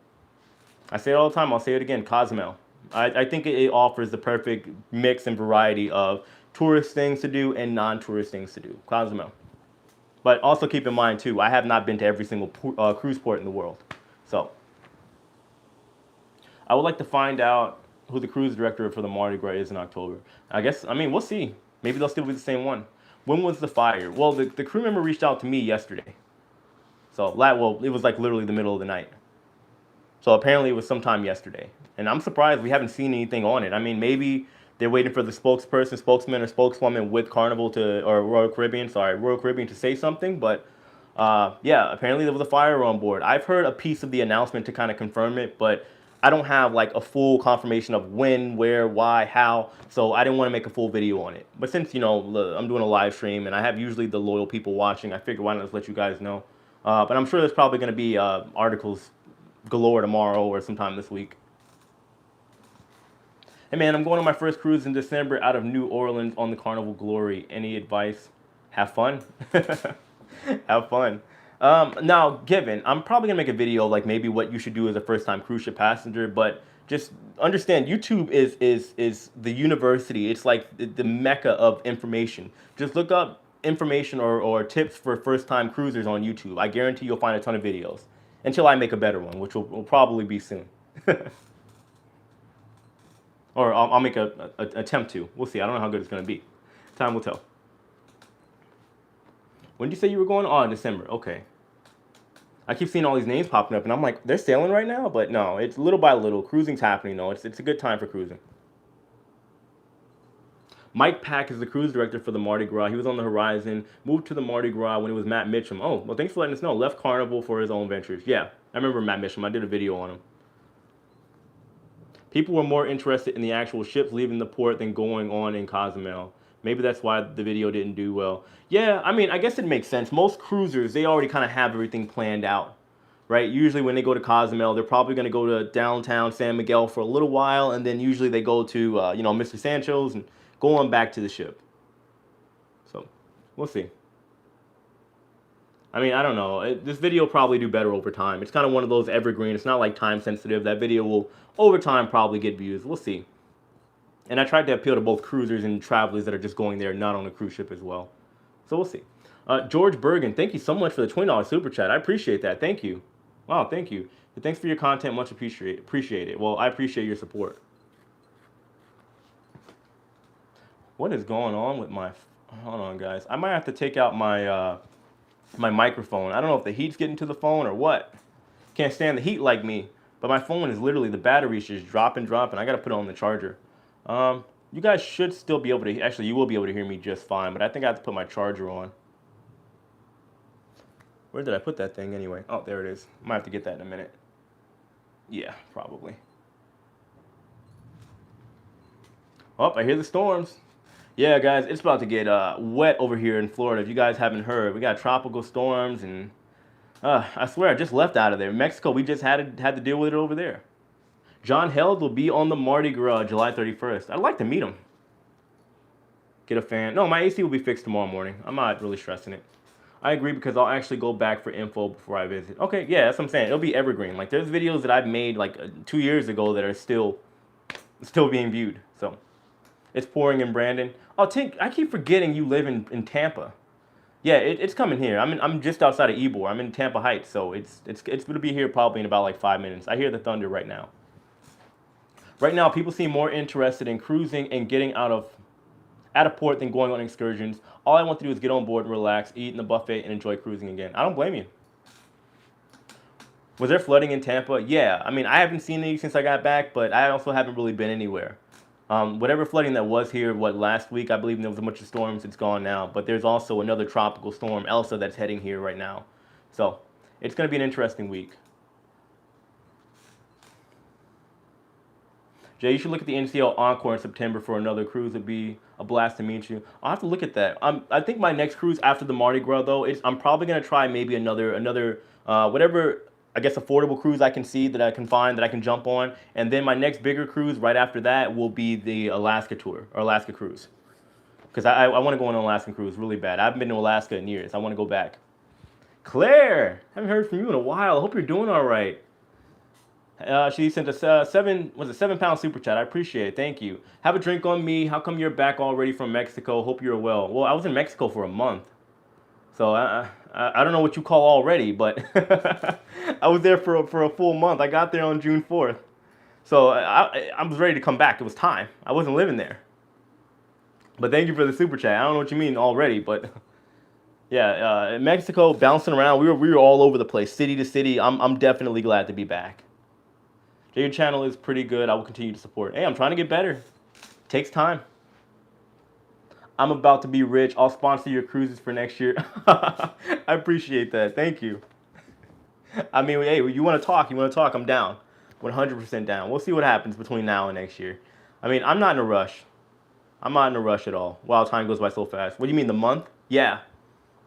I say it all the time. I'll say it again. Cozumel. I think it offers the perfect mix and variety of tourist things to do and non-tourist things to do. Cozumel. But also keep in mind too, I have not been to every single cruise port in the world. So I would like to find out who the cruise director for the Mardi Gras is in October. I mean, we'll see. Maybe they'll still be the same one. When was the fire? Well, the crew member reached out to me yesterday. So, well, it was like literally the middle of the night. So apparently it was sometime yesterday. And I'm surprised we haven't seen anything on it. I mean, maybe they're waiting for the spokesman or spokeswoman with Carnival or Royal Caribbean to say something. But yeah, apparently there was a fire on board. I've heard a piece of the announcement to kind of confirm it, but I don't have like a full confirmation of when, where, why, how. So I didn't want to make a full video on it. But since, I'm doing a live stream and I have usually the loyal people watching, I figured why not just let you guys know. But I'm sure there's probably going to be articles galore tomorrow or sometime this week. Hey man, I'm going on my first cruise in December out of New Orleans on the Carnival Glory. Any advice? Have fun. Have fun. Now, given, I'm probably gonna make a video like maybe what you should do as a first-time cruise ship passenger, but just understand YouTube is the university. It's like the mecca of information. Just look up information or tips for first-time cruisers on YouTube. I guarantee you'll find a ton of videos until I make a better one, which will probably be soon. Or I'll make an attempt to. We'll see. I don't know how good it's going to be. Time will tell. When did you say you were going? Oh, in December. Okay. I keep seeing all these names popping up, and I'm like, they're sailing right now? But no, it's little by little. Cruising's happening, though. It's a good time for cruising. Mike Pack is the cruise director for the Mardi Gras. He was on the horizon, moved to the Mardi Gras when it was Matt Mitchum. Oh, well, thanks for letting us know. Left Carnival for his own ventures. Yeah, I remember Matt Mitchum. I did a video on him. People were more interested in the actual ships leaving the port than going on in Cozumel. Maybe that's why the video didn't do well. Yeah, I mean, I guess it makes sense. Most cruisers, they already kind of have everything planned out, right? Usually when they go to Cozumel, they're probably going to go to downtown San Miguel for a little while, and then usually they go to, Mr. Sancho's and go on back to the ship. So, we'll see. I mean, I don't know. This video will probably do better over time. It's kind of one of those evergreen. It's not like time sensitive. That video will, over time, probably get views. We'll see. And I tried to appeal to both cruisers and travelers that are just going there, not on a cruise ship as well. So we'll see. George Bergen, thank you so much for the $20 super chat. I appreciate that. Thank you. Wow, thank you. And thanks for your content. Much appreciate it. Well, I appreciate your support. What is going on with my... Hold on, guys. I might have to take out my... my microphone. I don't know if the heat's getting to the phone or what. Can't stand the heat like me. But my phone is literally, the battery's just dropping. I got to put it on the charger. You guys should still be able to, actually you will be able to hear me just fine, but I think I have to put my charger on. Where did I put that thing anyway? Oh, there it is. Might have to get that in a minute. Yeah, probably. Oh, I hear the storms. Yeah, guys, it's about to get wet over here in Florida. If you guys haven't heard, we got tropical storms, and I swear I just left out of there. Mexico, we just had to deal with it over there. John Held will be on the Mardi Gras July 31st. I'd like to meet him. Get a fan. No, my AC will be fixed tomorrow morning. I'm not really stressing it. I agree because I'll actually go back for info before I visit. Okay, yeah, that's what I'm saying. It'll be evergreen. Like, there's videos that I've made like 2 years ago that are still being viewed. So, it's pouring in Brandon. Oh, Tink, I keep forgetting you live in Tampa. Yeah, it's coming here. I'm just outside of Ybor. I'm in Tampa Heights, so it's gonna be here probably in about like 5 minutes. I hear the thunder right now. Right now, people seem more interested in cruising and getting out of port than going on excursions. All I want to do is get on board and relax, eat in the buffet, and enjoy cruising again. I don't blame you. Was there flooding in Tampa? Yeah. I mean, I haven't seen any since I got back, but I also haven't really been anywhere. Whatever flooding that was here, last week, I believe there was a bunch of storms. It's gone now. But there's also another tropical storm, Elsa, that's heading here right now. So it's going to be an interesting week. Jay, you should look at the NCL Encore in September for another cruise. It'd be a blast to meet you. I'll have to look at that. I think my next cruise after the Mardi Gras, though, I'm probably gonna try maybe another whatever I guess affordable cruise I can see that I can find that I can jump on, and then my next bigger cruise right after that will be the Alaska tour or Alaska cruise, because I want to go on an Alaskan cruise really bad. I haven't been to Alaska in years. I want to go back. Claire, haven't heard from you in a while. I hope you're doing all right. She sent us 7 pound super chat. I appreciate it. Thank you. Have a drink on me. How come you're back already from Mexico? Hope you're well. Well, I was in Mexico for a month, so I don't know what you call already, but I was there for a full month. I got there on June 4th, so I was ready to come back. It was time. I wasn't living there, but thank you for the super chat. I don't know what you mean already, but yeah, in Mexico, bouncing around. We were all over the place, city to city. I'm definitely glad to be back. Your channel is pretty good. I will continue to support. Hey, I'm trying to get better. It takes time. I'm about to be rich. I'll sponsor your cruises for next year. I appreciate that. Thank you. I mean, hey, you want to talk? You want to talk? I'm down. 100% down. We'll see what happens between now and next year. I mean, I'm not in a rush. I'm not in a rush at all. Wow, time goes by so fast. What do you mean, the month? Yeah.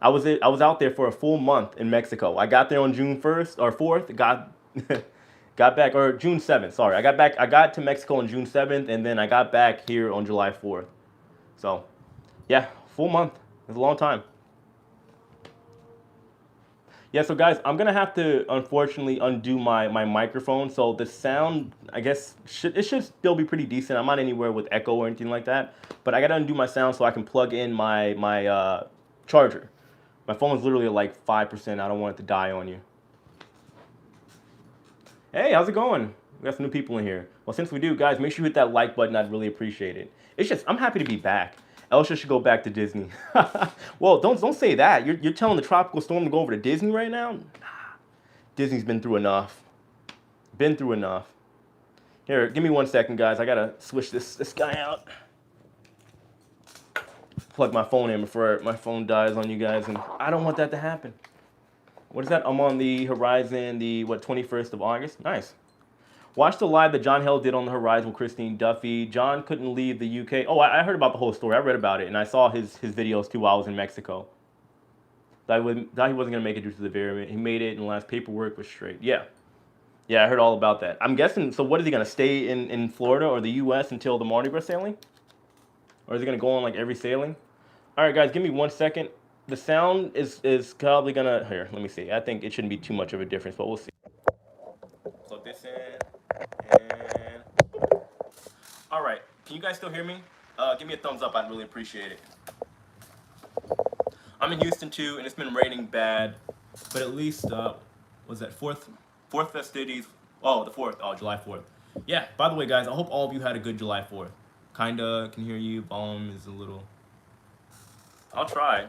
I was out there for a full month in Mexico. I got there on June 1st or 4th. Got back, or June 7th, sorry. I got to Mexico on June 7th, and then I got back here on July 4th. So, yeah, full month. It's a long time. Yeah, so guys, I'm gonna have to unfortunately undo my microphone. So the sound, I guess, it should still be pretty decent. I'm not anywhere with echo or anything like that. But I gotta undo my sound so I can plug in my charger. My phone is literally at like 5%. I don't want it to die on you. Hey, how's it going? We got some new people in here. Well, since we do, guys, make sure you hit that like button. I'd really appreciate it. It's just, I'm happy to be back. Elsa should go back to Disney. Well, don't say that. You're telling the tropical storm to go over to Disney right now? Nah. Disney's been through enough. Been through enough. Here, give me 1 second, guys. I gotta switch this guy out. Plug my phone in before my phone dies on you guys, and I don't want that to happen. What is that? I'm on the Horizon, the 21st of August. Nice. Watch the live that John Hell did on the Horizon with Christine Duffy. John couldn't leave the UK. Oh, I heard about the whole story. I read about it, and I saw his videos too while I was in Mexico. Thought he wasn't going to make it due to the variant. He made it, and the last paperwork was straight. Yeah. Yeah, I heard all about that. I'm guessing, so what is he going to stay in Florida or the US until the Mardi Gras sailing? Or is he going to go on like every sailing? All right, guys, give me 1 second. The sound is probably gonna, here, let me see. I think it shouldn't be too much of a difference, but we'll see. Plug this in, and all right. Can you guys still hear me? Give me a thumbs up. I'd really appreciate it. I'm in Houston too, and it's been raining bad, but at least was that fourth festivities? Oh, the 4th. Oh, July 4th. Yeah. By the way, guys, I hope all of you had a good July 4th. Kinda can hear you. Volume is a little. I'll try.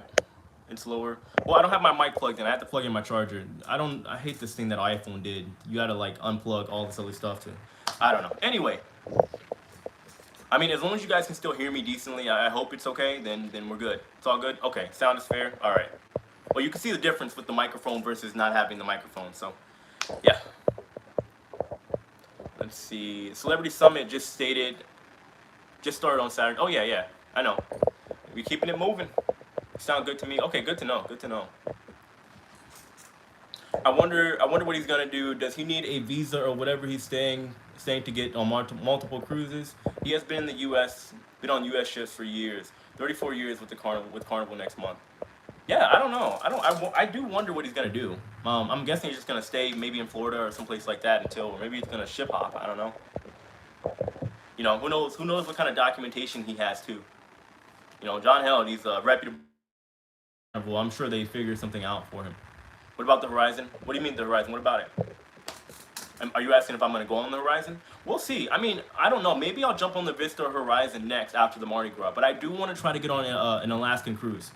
It's lower. Well, I don't have my mic plugged in. I have to plug in my charger. I hate this thing that iPhone did. You gotta like unplug all this other stuff to. I don't know. Anyway. I mean, as long as you guys can still hear me decently, I hope it's okay, then we're good. It's all good? Okay, sound is fair? All right. Well, you can see the difference with the microphone versus not having the microphone, so yeah. Let's see. Celebrity Summit just started on Saturday. Oh, yeah, I know. We keeping it moving. Sound good to me. Okay, good to know. Good to know. I wonder what he's gonna do. Does he need a visa or whatever he's staying to get on multiple cruises? He has been in the U.S. Been on U.S. ships for years. 34 years with Carnival next month. Yeah, I don't know. I do wonder what he's gonna do. I'm guessing he's just gonna stay maybe in Florida or someplace like that or maybe he's gonna ship hop. I don't know. You know, who knows what kind of documentation he has too. You know, John Held, he's a reputable Carnival. I'm sure they figured something out for him. What about the Horizon? What do you mean the Horizon? What about it? Are you asking if I'm going to go on the Horizon? We'll see. I mean, I don't know. Maybe I'll jump on the Vista or Horizon next after the Mardi Gras. But I do want to try to get on an Alaskan cruise.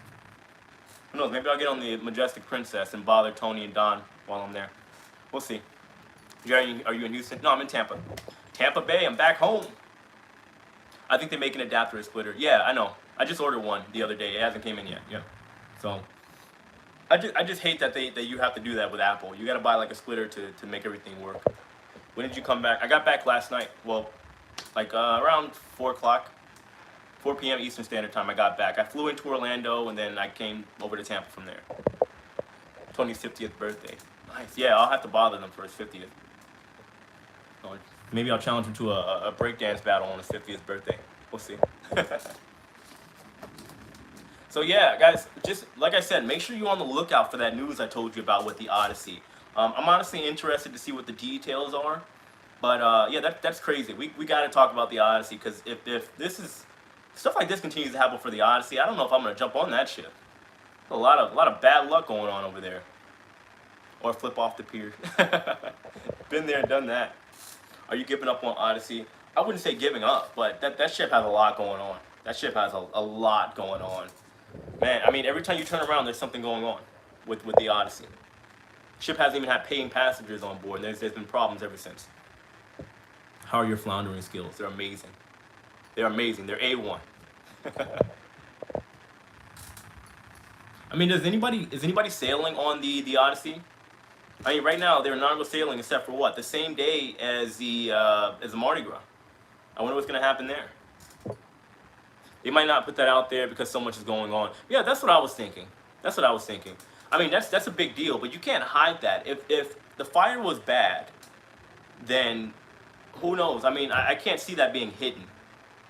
Who knows? Maybe I'll get on the Majestic Princess and bother Tony and Don while I'm there. We'll see. Are you in Houston? No, I'm in Tampa. Tampa Bay. I'm back home. I think they make an adapter splitter. Yeah, I know. I just ordered one the other day. It hasn't came in yet. Yeah. So I just hate that you have to do that with Apple. You got to buy like a splitter to make everything work. When did you come back? I got back last night. Well, like around 4 o'clock, 4 p.m. Eastern Standard Time. I got back. I flew into Orlando and then I came over to Tampa from there. Tony's 50th birthday. Nice. Yeah, I'll have to bother them for his 50th. Maybe I'll challenge him to a breakdance battle on his 50th birthday. We'll see. So yeah, guys, just like I said, make sure you're on the lookout for that news I told you about with the Odyssey. I'm honestly interested to see what the details are. But yeah, that's crazy. We got to talk about the Odyssey, because if this is stuff like this continues to happen for the Odyssey, I don't know if I'm gonna jump on that ship. A lot of bad luck going on over there. Or flip off the pier. Been there and done that. Are you giving up on Odyssey? I wouldn't say giving up, but that ship has a lot going on. That ship has a lot going on. Man, I mean, every time you turn around, there's something going on with the Odyssey. Ship hasn't even had paying passengers on board, and there's been problems ever since. How are your floundering skills? They're amazing. They're amazing. They're A1. I mean, is anybody sailing on the Odyssey? I mean, right now they're not sailing except for what? The same day as the Mardi Gras. I wonder what's gonna happen there. They might not put that out there because so much is going on. Yeah, that's what I was thinking. That's what I was thinking. I mean, that's a big deal, but you can't hide that. If the fire was bad, then who knows? I mean, I can't see that being hidden,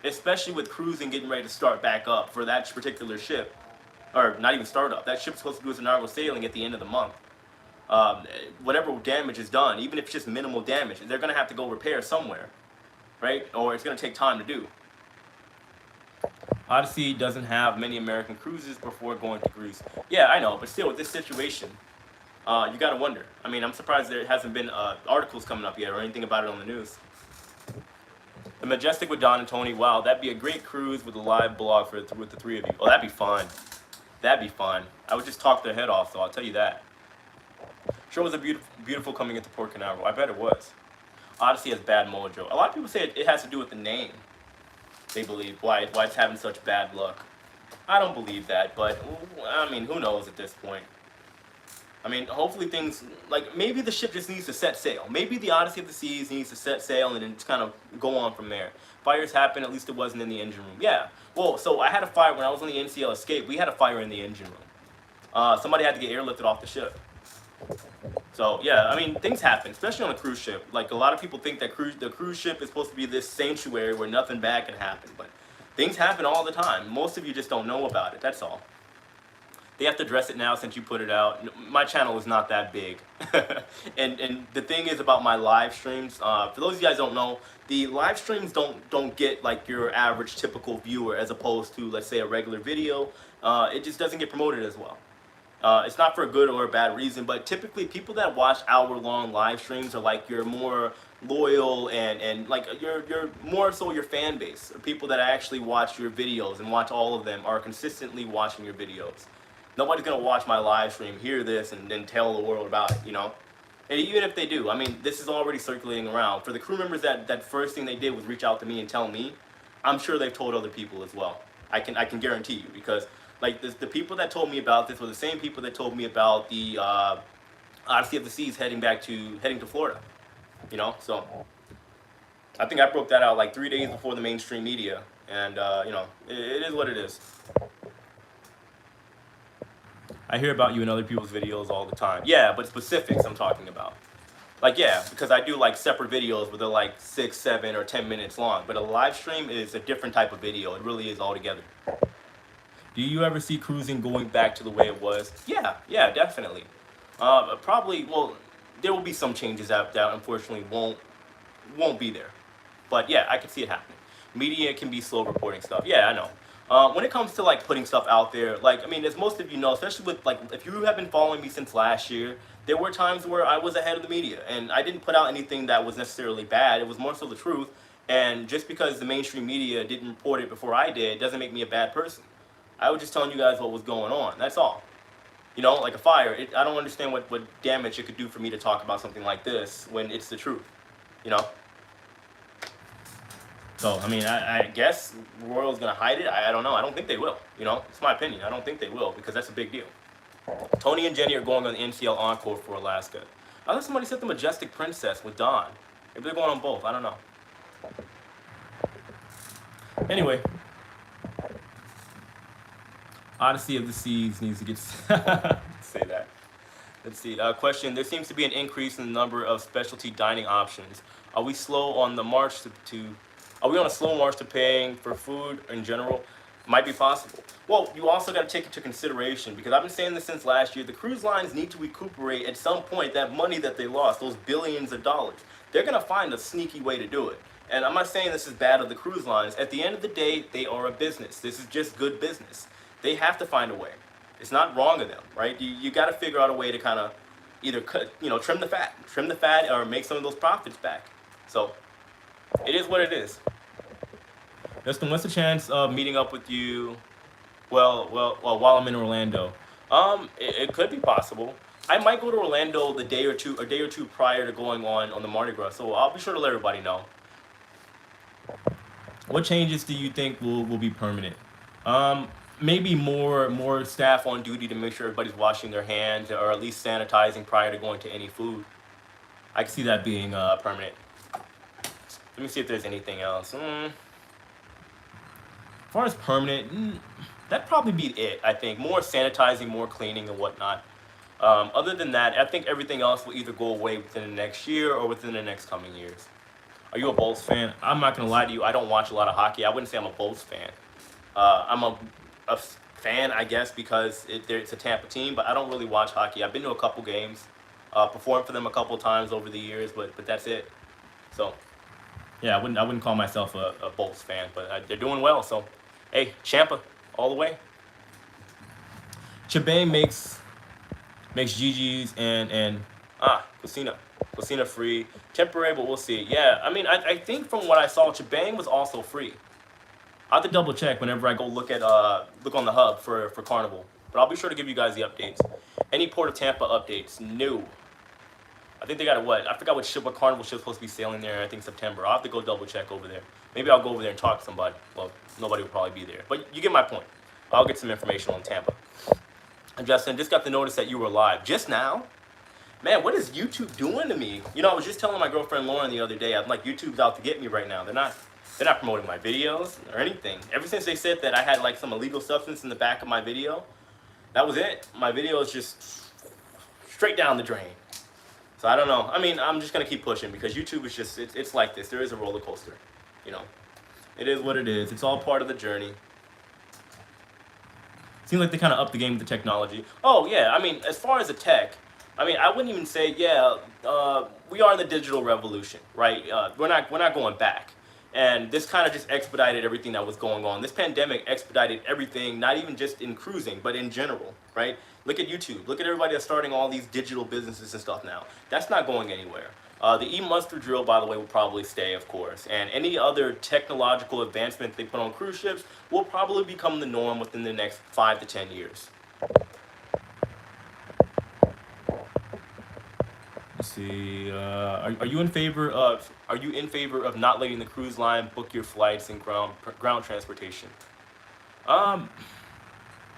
especially with cruising getting ready to start back up for that particular ship, or not even start up. That ship's supposed to do its inaugural sailing at the end of the month. Whatever damage is done, even if it's just minimal damage, they're gonna have to go repair somewhere, right? Or it's gonna take time to do. Odyssey doesn't have many American cruises before going to Greece. Yeah, I know, but still, with this situation, you gotta wonder. I mean, I'm surprised there hasn't been articles coming up yet or anything about it on the news. The Majestic with Don and Tony. Wow, that'd be a great cruise with a live blog with the three of you. Oh, that'd be fun. That'd be fun. I would just talk their head off, so I'll tell you that. Sure was a beautiful coming into Port Carnival. I bet it was. Odyssey has bad mojo. A lot of people say it has to do with the name. They believe why it's having such bad luck. I don't believe that, but I mean, who knows at this point? I mean, hopefully things, like maybe the ship just needs to set sail. Maybe the Odyssey of the Seas needs to set sail and then just kind of go on from there. Fires happen, at least it wasn't in the engine room. Yeah, well, so I had a fire when I was on the NCL Escape. We had a fire in the engine room. Somebody had to get airlifted off the ship. So yeah, I mean, things happen, especially on a cruise ship. Like, a lot of people think that the cruise ship is supposed to be this sanctuary where nothing bad can happen, but things happen all the time. Most of you just don't know about it, that's all. They have to address it now since you put it out. My channel is not that big. and the thing is about my live streams, for those of you guys don't know, the live streams don't get like your average typical viewer as opposed to, let's say, a regular video. It just doesn't get promoted as well. It's not for a good or a bad reason, but typically people that watch hour-long live streams are like your more loyal and like you're more so your fan base. People that actually watch your videos and watch all of them are consistently watching your videos. Nobody's gonna watch my live stream, hear this, and then tell the world about it, you know? And even if they do, I mean, this is already circulating around. For the crew members that first thing they did was reach out to me and tell me, I'm sure they've told other people as well. I can guarantee you, because like the people that told me about this were the same people that told me about the Odyssey of the Seas heading to Florida. You know, so I think I broke that out like 3 days before the mainstream media, and you know, it is what it is. I hear about you in other people's videos all the time. Yeah, but specifics I'm talking about. Like, yeah, because I do like separate videos where they're like 6, 7, or 10 minutes long. But a live stream is a different type of video. It really is altogether. Do you ever see cruising going back to the way it was? Yeah, definitely. Probably, well, there will be some changes that unfortunately won't be there. But yeah, I can see it happening. Media can be slow reporting stuff. Yeah, I know. When it comes to like putting stuff out there, like I mean, as most of you know, especially with like if you have been following me since last year, there were times where I was ahead of the media and I didn't put out anything that was necessarily bad. It was more so the truth. And just because the mainstream media didn't report it before I did doesn't make me a bad person. I was just telling you guys what was going on. That's all. You know, like a fire. I don't understand what damage it could do for me to talk about something like this when it's the truth. You know. So, I mean, I guess Royal's going to hide it. I don't know. I don't think they will. You know, it's my opinion. I don't think they will because that's a big deal. Tony and Jenny are going on the NCL Encore for Alaska. I thought somebody said the Majestic Princess with Dawn. Maybe they're going on both. I don't know. Anyway. Odyssey of the Seas needs to get... say that. Let's see. Question. There seems to be an increase in the number of specialty dining options. Are we slow on the march to Are we on a slow march to paying for food in general? Might be possible. Well, you also got to take into consideration, because I've been saying this since last year, the cruise lines need to recuperate at some point that money that they lost, those billions of dollars. They're going to find a sneaky way to do it. And I'm not saying this is bad of the cruise lines. At the end of the day, they are a business. This is just good business. They have to find a way. It's not wrong of them, right? You got to figure out a way to kind of either cut, trim the fat, or make some of those profits back. So it is what it is. Justin, what's the chance of meeting up with you? Well, while I'm in Orlando, it could be possible. I might go to Orlando a day or two prior to going on the Mardi Gras, so I'll be sure to let everybody know. What changes do you think will be permanent? Maybe more staff on duty to make sure everybody's washing their hands or at least sanitizing prior to going to any food. I can see that being permanent. Let me see if there's anything else. As far as permanent, that'd probably be it, I think. More sanitizing, more cleaning and whatnot. Other than that, I think everything else will either go away within the next year or within the next coming years. Are you a Bulls fan? I'm not going to lie to you. I don't watch a lot of hockey. I wouldn't say I'm a Bulls fan. I'm a fan, I guess, because it's a Tampa team, but I don't really watch hockey. I've been to a couple games, performed for them a couple times over the years, but that's it. So, yeah, I wouldn't call myself a Bulls fan, but they're doing well. So, hey, Champa, all the way. Chibane makes GG's and Cocina free. Temporary, but we'll see. Yeah, I mean, I think from what I saw, Chibane was also free. I have to double check whenever I go look on the hub for Carnival. But I'll be sure to give you guys the updates. Any Port of Tampa updates? No. I think they got I forgot what Carnival ship's supposed to be sailing there. I think September. I'll have to go double check over there. Maybe I'll go over there and talk to somebody. Well, nobody will probably be there. But you get my point. I'll get some information on Tampa. And Justin, just got the notice that you were live just now. Man, what is YouTube doing to me? I was just telling my girlfriend Lauren the other day, I'm like, YouTube's out to get me right now. They're not promoting my videos or anything. Ever since they said that I had like some illegal substance in the back of my video, that was it. My video is just straight down the drain. So I don't know. I mean, I'm just gonna keep pushing because YouTube is just it's like this. There is a roller coaster. It is what it is. It's all part of the journey. Seems like they kind of upped the game with the technology. Oh yeah, I mean, as far as the tech, I mean, I wouldn't even say we are in the digital revolution, right? We're not going back. And this kind of just expedited everything that was going on. This pandemic expedited everything, not even just in cruising, but in general, right? Look at YouTube. Look at everybody that's starting all these digital businesses and stuff now. That's not going anywhere. The E-Monster drill, by the way, will probably stay, of course. And any other technological advancement they put on cruise ships will probably become the norm within the next 5 to 10 years. Let's see. Are you in favor of not letting the cruise line book your flights and ground transportation?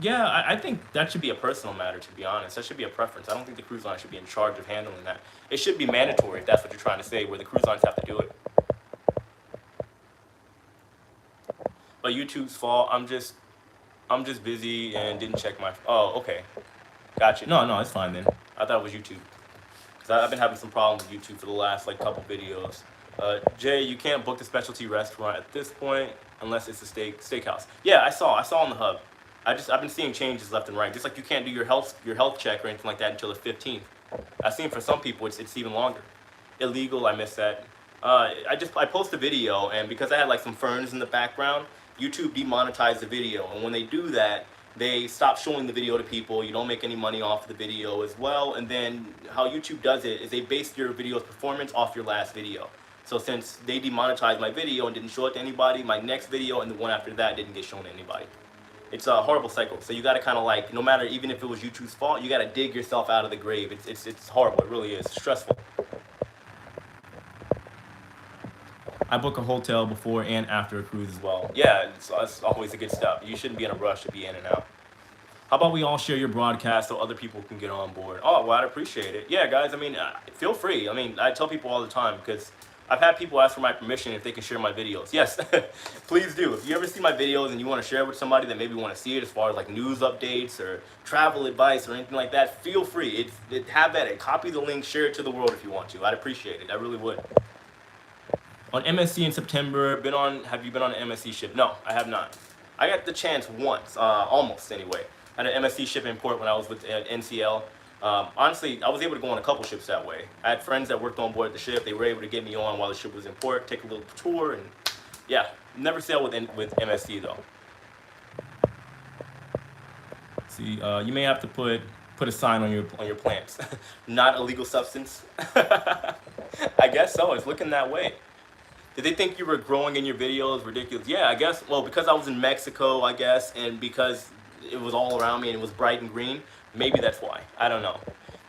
Yeah, I think that should be a personal matter, to be honest. That should be a preference. I don't think the cruise line should be in charge of handling that. It should be mandatory, if that's what you're trying to say, where the cruise lines have to do it. But YouTube's fault. I'm just busy and didn't check my. Oh, okay. Gotcha. No, it's fine then. I thought it was YouTube. I've been having some problems with YouTube for the last couple videos. Jay, you can't book the specialty restaurant at this point unless it's a steakhouse. Yeah, I saw on the hub. I've been seeing changes left and right. Just like you can't do your health check or anything like that until the 15th. I've seen for some people it's even longer. Illegal, I missed that. I post a video, and because I had some ferns in the background, YouTube demonetized the video, and when they do that, they stop showing the video to people. You don't make any money off the video as well. And then how YouTube does it is they base your video's performance off your last video. So since they demonetized my video and didn't show it to anybody, my next video and the one after that didn't get shown to anybody. It's a horrible cycle. So you got to kind of like, no matter, even if it was YouTube's fault, you got to dig yourself out of the grave. It's horrible. It really is. It's stressful. I book a hotel before and after a cruise as well. Yeah, it's always a good step. You shouldn't be in a rush to be in and out. How about we all share your broadcast so other people can get on board? Oh, well, I'd appreciate it. Yeah, guys, I mean, feel free. I mean, I tell people all the time because I've had people ask for my permission if they can share my videos. Yes, please do. If you ever see my videos and you want to share it with somebody that maybe want to see it as far as like news updates or travel advice or anything like that, feel free. Have at it. Copy the link, share it to the world if you want to. I'd appreciate it. I really would. On MSC in September, have you been on an MSC ship? No, I have not. I got the chance once, almost anyway. I had an MSC ship in port when I was with NCL. Honestly, I was able to go on a couple ships that way. I had friends that worked on board the ship. They were able to get me on while the ship was in port, take a little tour, and yeah, never sailed with MSC though. See, you may have to put a sign on your plants. Not illegal substance. I guess so. It's looking that way. Did they think you were growing in your videos? Ridiculous. Yeah, I guess. Well, because I was in Mexico, I guess, and because it was all around me and it was bright and green, maybe that's why. I don't know.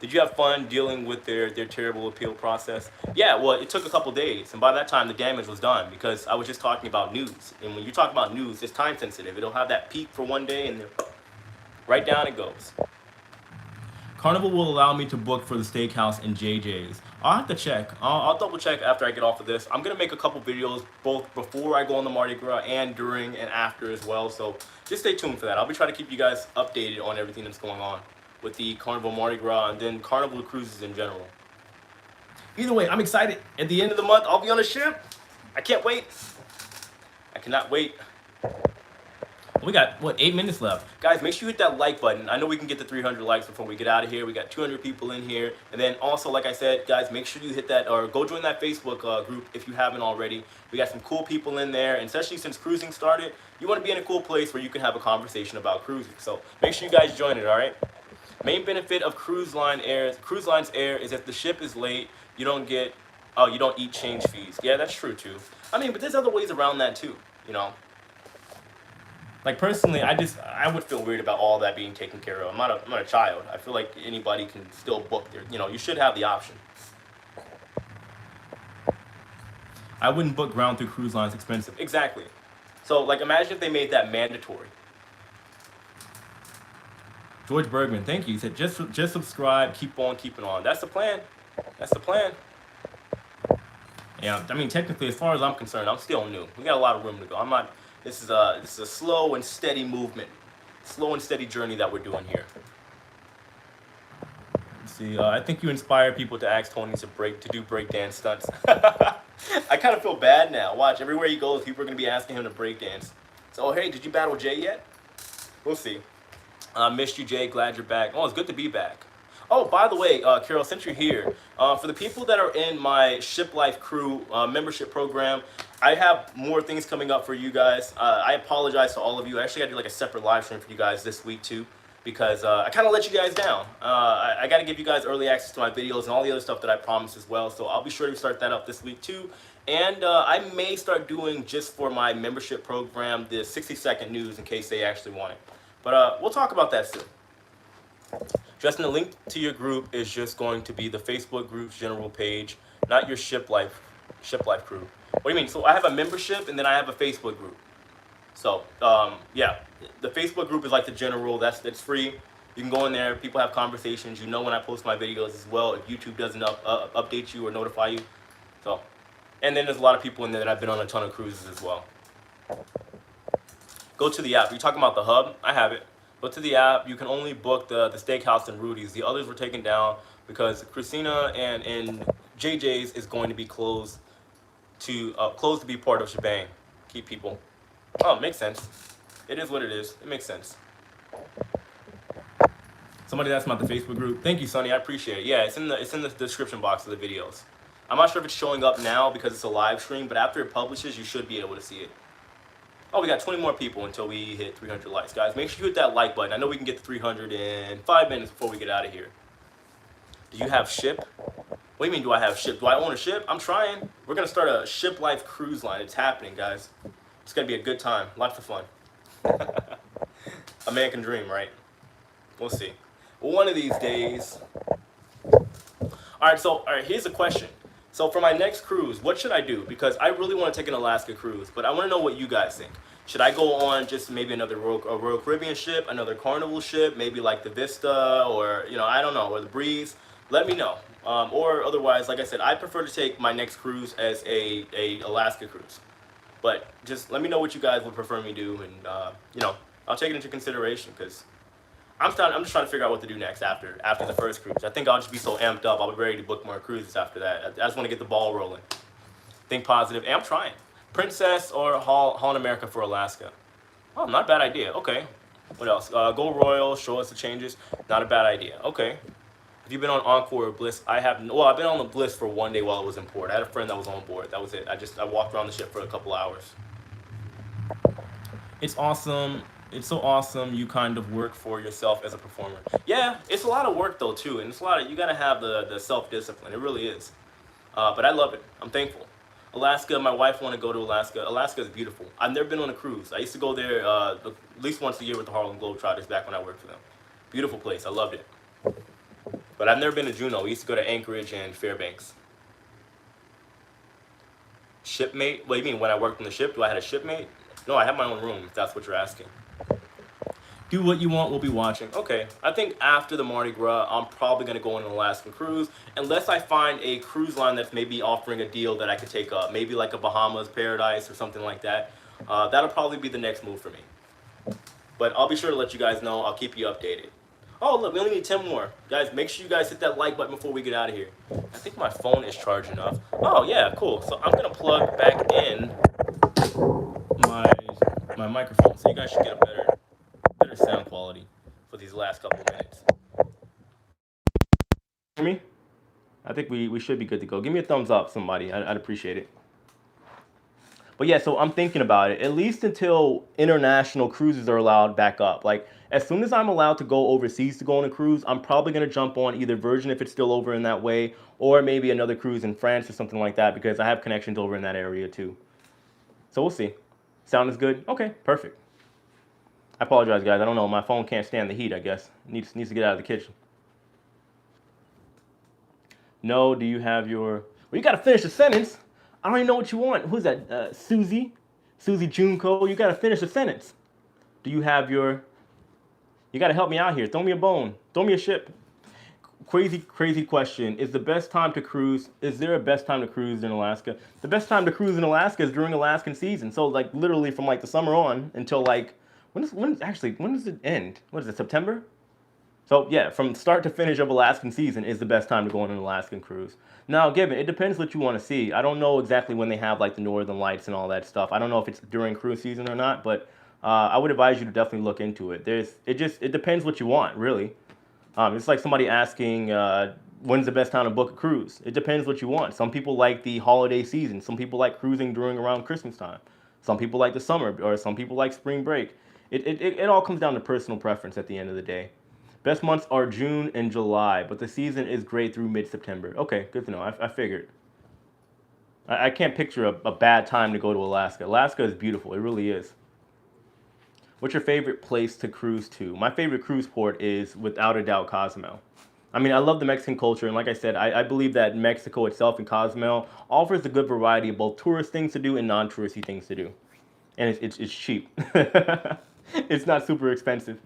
Did you have fun dealing with their terrible appeal process? Yeah, well, it took a couple days, and by that time the damage was done because I was just talking about news. And when you talk about news, it's time sensitive. It'll have that peak for one day and then right down it goes. Carnival will allow me to book for the steakhouse and JJ's. I'll have to check. I'll double check after I get off of this. I'm going to make a couple videos both before I go on the Mardi Gras and during and after as well. So just stay tuned for that. I'll be trying to keep you guys updated on everything that's going on with the Carnival Mardi Gras and then Carnival cruises in general. Either way, I'm excited. At the end of the month, I'll be on a ship. I can't wait. I cannot wait. We got, what, 8 minutes left. Guys, make sure you hit that like button. I know we can get to 300 likes before we get out of here. We got 200 people in here. And then also, like I said, guys, make sure you hit that, or go join that Facebook group if you haven't already. We got some cool people in there, and especially since cruising started, you want to be in a cool place where you can have a conversation about cruising. So make sure you guys join it, all right? Main benefit of cruise lines air is if the ship is late, you don't eat change fees. Yeah, that's true too. I mean, but there's other ways around that too, you know. Like personally, I would feel weird about all that being taken care of. I'm not a child. I feel like anybody can still book their, you should have the option. I wouldn't book ground through cruise lines, expensive. Exactly. So like imagine if they made that mandatory. George Bergman, thank you. He said just subscribe, keep on keeping on. That's the plan. That's the plan. Yeah, I mean technically as far as I'm concerned, I'm still new. We got a lot of room to go. This is a slow and steady movement, slow and steady journey that we're doing here. Let's see, I think you inspire people to ask Tony to do breakdance stunts. I kind of feel bad now. Watch, everywhere he goes, people are going to be asking him to breakdance. So, oh, hey, did you battle Jay yet? We'll see. Missed you, Jay. Glad you're back. Oh, it's good to be back. Oh, by the way, Carol, since you're here, for the people that are in my Shiplife crew membership program, I have more things coming up for you guys. I apologize to all of you. I actually got to do like a separate live stream for you guys this week too, because I kind of let you guys down. I got to give you guys early access to my videos and all the other stuff that I promised as well. So I'll be sure to start that up this week too. And I may start doing just for my membership program the 60-second news in case they actually want it. But we'll talk about that soon. Justin, the link to your group is just going to be the Facebook group's general page, not your Shiplife crew. What do you mean? So I have a membership and then I have a Facebook group. So yeah, the Facebook group is like the general. That's free. You can go in there. People have conversations. You know when I post my videos as well. If YouTube doesn't update you or notify you. So, and then there's a lot of people in there that I've been on a ton of cruises as well. Go to the app. You're talking about the hub? I have it. Go to the app. You can only book the steakhouse and Rudy's. The others were taken down because Christina and JJ's is going to be closed to be part of Shebang. Keep people. Oh, it makes sense. It is what it is. It makes sense. Somebody asked about the Facebook group. Thank you, Sonny. I appreciate it. Yeah, it's in the description box of the videos. I'm not sure if it's showing up now because it's a live stream, but after it publishes, you should be able to see it. Oh, we got 20 more people until we hit 300 likes. Guys, make sure you hit that like button. I know we can get to 300 in 5 minutes before we get out of here. Do you have ship? What do you mean, do I have ship? Do I own a ship? I'm trying. We're going to start a Shiplife cruise line. It's happening, guys. It's going to be a good time. Lots of fun. American dream, right? We'll see. One of these days. All right, here's a question. So for my next cruise, what should I do? Because I really want to take an Alaska cruise, but I want to know what you guys think. Should I go on just maybe another Royal Caribbean ship, another Carnival ship, maybe like the Vista, or, you know, I don't know, or the Breeze? Let me know. Or otherwise, like I said, I prefer to take my next cruise as a Alaska cruise. But just let me know what you guys would prefer me do, and you know, I'll take it into consideration, because I'm just trying to figure out what to do next after the first cruise. I think I'll just be so amped up. I'll be ready to book more cruises after that. I just want to get the ball rolling. Think positive. And I'm trying. Princess or Holland America for Alaska. Oh, not a bad idea. Okay. What else? Go Royal. Show us the changes. Not a bad idea. Okay. Have you been on Encore or Bliss? I have. Well, I've been on the Bliss for one day while it was in port. I had a friend that was on board. That was it. I walked around the ship for a couple hours. It's awesome. It's so awesome. You kind of work for yourself as a performer. Yeah, it's a lot of work though too, and it's a lot of, you gotta have the self-discipline. It really is. But I love it. I'm thankful. Alaska, my wife want to go to Alaska. Alaska is beautiful. I've never been on a cruise. I used to go there at least once a year with the Harlem Globetrotters back when I worked for them. Beautiful place. I loved it. But I've never been to Juneau. We used to go to Anchorage and Fairbanks. Shipmate? What do you mean, when I worked on the ship, do I have a shipmate? No, I have my own room, if that's what you're asking. Do what you want, we'll be watching. Okay, I think after the Mardi Gras, I'm probably going to go on an Alaskan cruise, unless I find a cruise line that's maybe offering a deal that I could take up, maybe like a Bahamas Paradise or something like that. That'll probably be the next move for me. But I'll be sure to let you guys know. I'll keep you updated. Oh, look, we only need 10 more. Guys, make sure you guys hit that like button before we get out of here. I think my phone is charged enough. Oh, yeah, cool. So I'm going to plug back in my microphone, so you guys should get a better sound quality for these last couple of minutes. Hear me? I think we should be good to go. Give me a thumbs up, somebody. I'd appreciate it. But yeah, so I'm thinking about it, at least until international cruises are allowed back up. Like, as soon as I'm allowed to go overseas to go on a cruise, I'm probably going to jump on either Virgin if it's still over in that way, or maybe another cruise in France or something like that, because I have connections over in that area too. So we'll see. Sound is good? Okay, perfect. I apologize, guys. I don't know. My phone can't stand the heat, I guess. Needs to get out of the kitchen. No, do you have your... Well, you got to finish the sentence. I don't even know what you want. Who's that? Susie Junko. You got to finish the sentence. Do you have your... You got to help me out here. Throw me a bone. Throw me a ship. Crazy question. Is the best time to cruise... Is there a best time to cruise in Alaska? The best time to cruise in Alaska is during Alaskan season. So, like, literally from, like, the summer on until, like... When does it end? What is it, September? So yeah, from start to finish of Alaskan season is the best time to go on an Alaskan cruise. Now, given, it depends what you want to see. I don't know exactly when they have like the Northern Lights and all that stuff. I don't know if it's during cruise season or not, but I would advise you to definitely look into it. It depends what you want, really. It's like somebody asking, when's the best time to book a cruise? It depends what you want. Some people like the holiday season. Some people like cruising around Christmas time. Some people like the summer, or some people like spring break. It all comes down to personal preference at the end of the day. Best months are June and July, but the season is great through mid-September. Okay, good to know. I figured. I can't picture a bad time to go to Alaska. Alaska is beautiful. It really is. What's your favorite place to cruise to? My favorite cruise port is, without a doubt, Cozumel. I mean, I love the Mexican culture, and like I said, I believe that Mexico itself and Cozumel offers a good variety of both tourist things to do and non-touristy things to do. And it's cheap. It's not super expensive.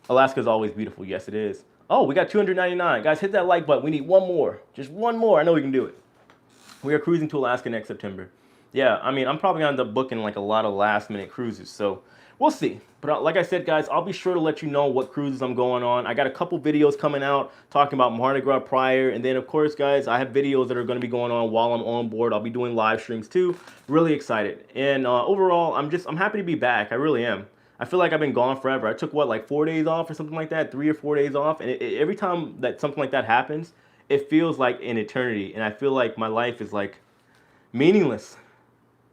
Alaska is always beautiful. Yes, it is. Oh, we got 299. Guys, hit that like button. We need one more. Just one more. I know we can do it. We are cruising to Alaska next September. Yeah, I mean, I'm probably going to end up booking like a lot of last-minute cruises, so we'll see. But like I said, guys, I'll be sure to let you know what cruises I'm going on. I got a couple videos coming out talking about Mardi Gras prior, and then, of course, guys, I have videos that are going to be going on while I'm on board. I'll be doing live streams, too. Really excited. And overall, I'm happy to be back. I really am. I feel like I've been gone forever. I took, what, like 4 days off or something like that? 3 or 4 days off? And every time that something like that happens, it feels like an eternity. And I feel like my life is, like, meaningless.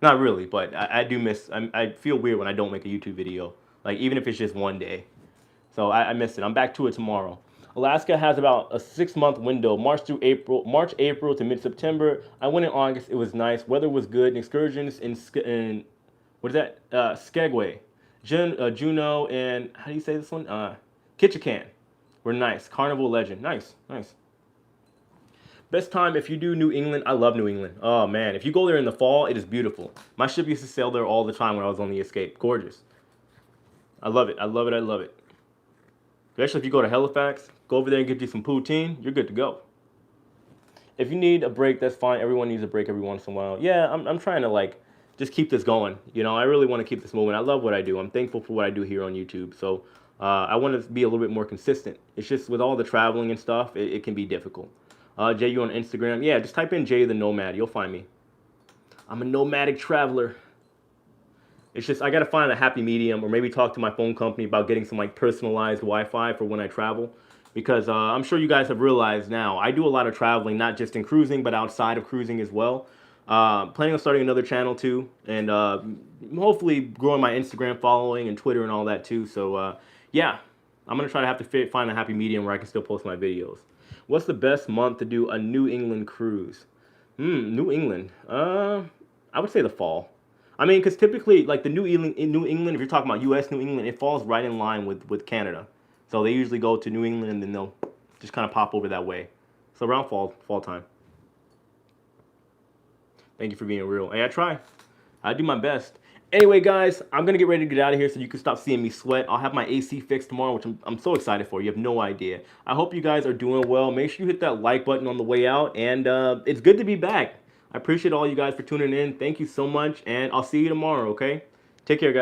Not really, but I do miss. I feel weird when I don't make a YouTube video, like even if it's just one day. So I miss it. I'm back to it tomorrow. Alaska has about a 6 month window, March, April to mid-September. I went in August. It was nice. Weather was good. And excursions in what is that? Skagway, Juneau, and how do you say this one? Ketchikan were nice. Carnival Legend, nice, nice. Best time if you do New England. I love New England. Oh man, if you go there in the fall, it is beautiful. My ship used to sail there all the time when I was on the Escape. Gorgeous. I love it. I love it. I love it. Especially if you go to Halifax, go over there and get you some poutine. You're good to go. If you need a break, that's fine. Everyone needs a break every once in a while. Yeah, I'm trying to like just keep this going. You know, I really want to keep this moving. I love what I do. I'm thankful for what I do here on YouTube. So I want to be a little bit more consistent. It's just with all the traveling and stuff, it can be difficult. Jay, you on Instagram? Yeah, just type in Jay the Nomad. You'll find me. I'm a nomadic traveler. It's just I gotta find a happy medium, or maybe talk to my phone company about getting some like personalized Wi-Fi for when I travel, because I'm sure you guys have realized now I do a lot of traveling, not just in cruising, but outside of cruising as well. Planning on starting another channel too, and hopefully growing my Instagram following and Twitter and all that too. So yeah, I'm gonna try to have to find a happy medium where I can still post my videos. What's the best month to do a New England cruise? New England. I would say the fall. I mean, because typically, like the New England, if you're talking about U.S. New England, it falls right in line with Canada. So they usually go to New England and then they'll just kind of pop over that way. So around fall time. Thank you for being real. Hey, I try. I do my best. Anyway, guys, I'm going to get ready to get out of here so you can stop seeing me sweat. I'll have my AC fixed tomorrow, which I'm so excited for. You have no idea. I hope you guys are doing well. Make sure you hit that like button on the way out. And it's good to be back. I appreciate all you guys for tuning in. Thank you so much. And I'll see you tomorrow, okay? Take care, guys.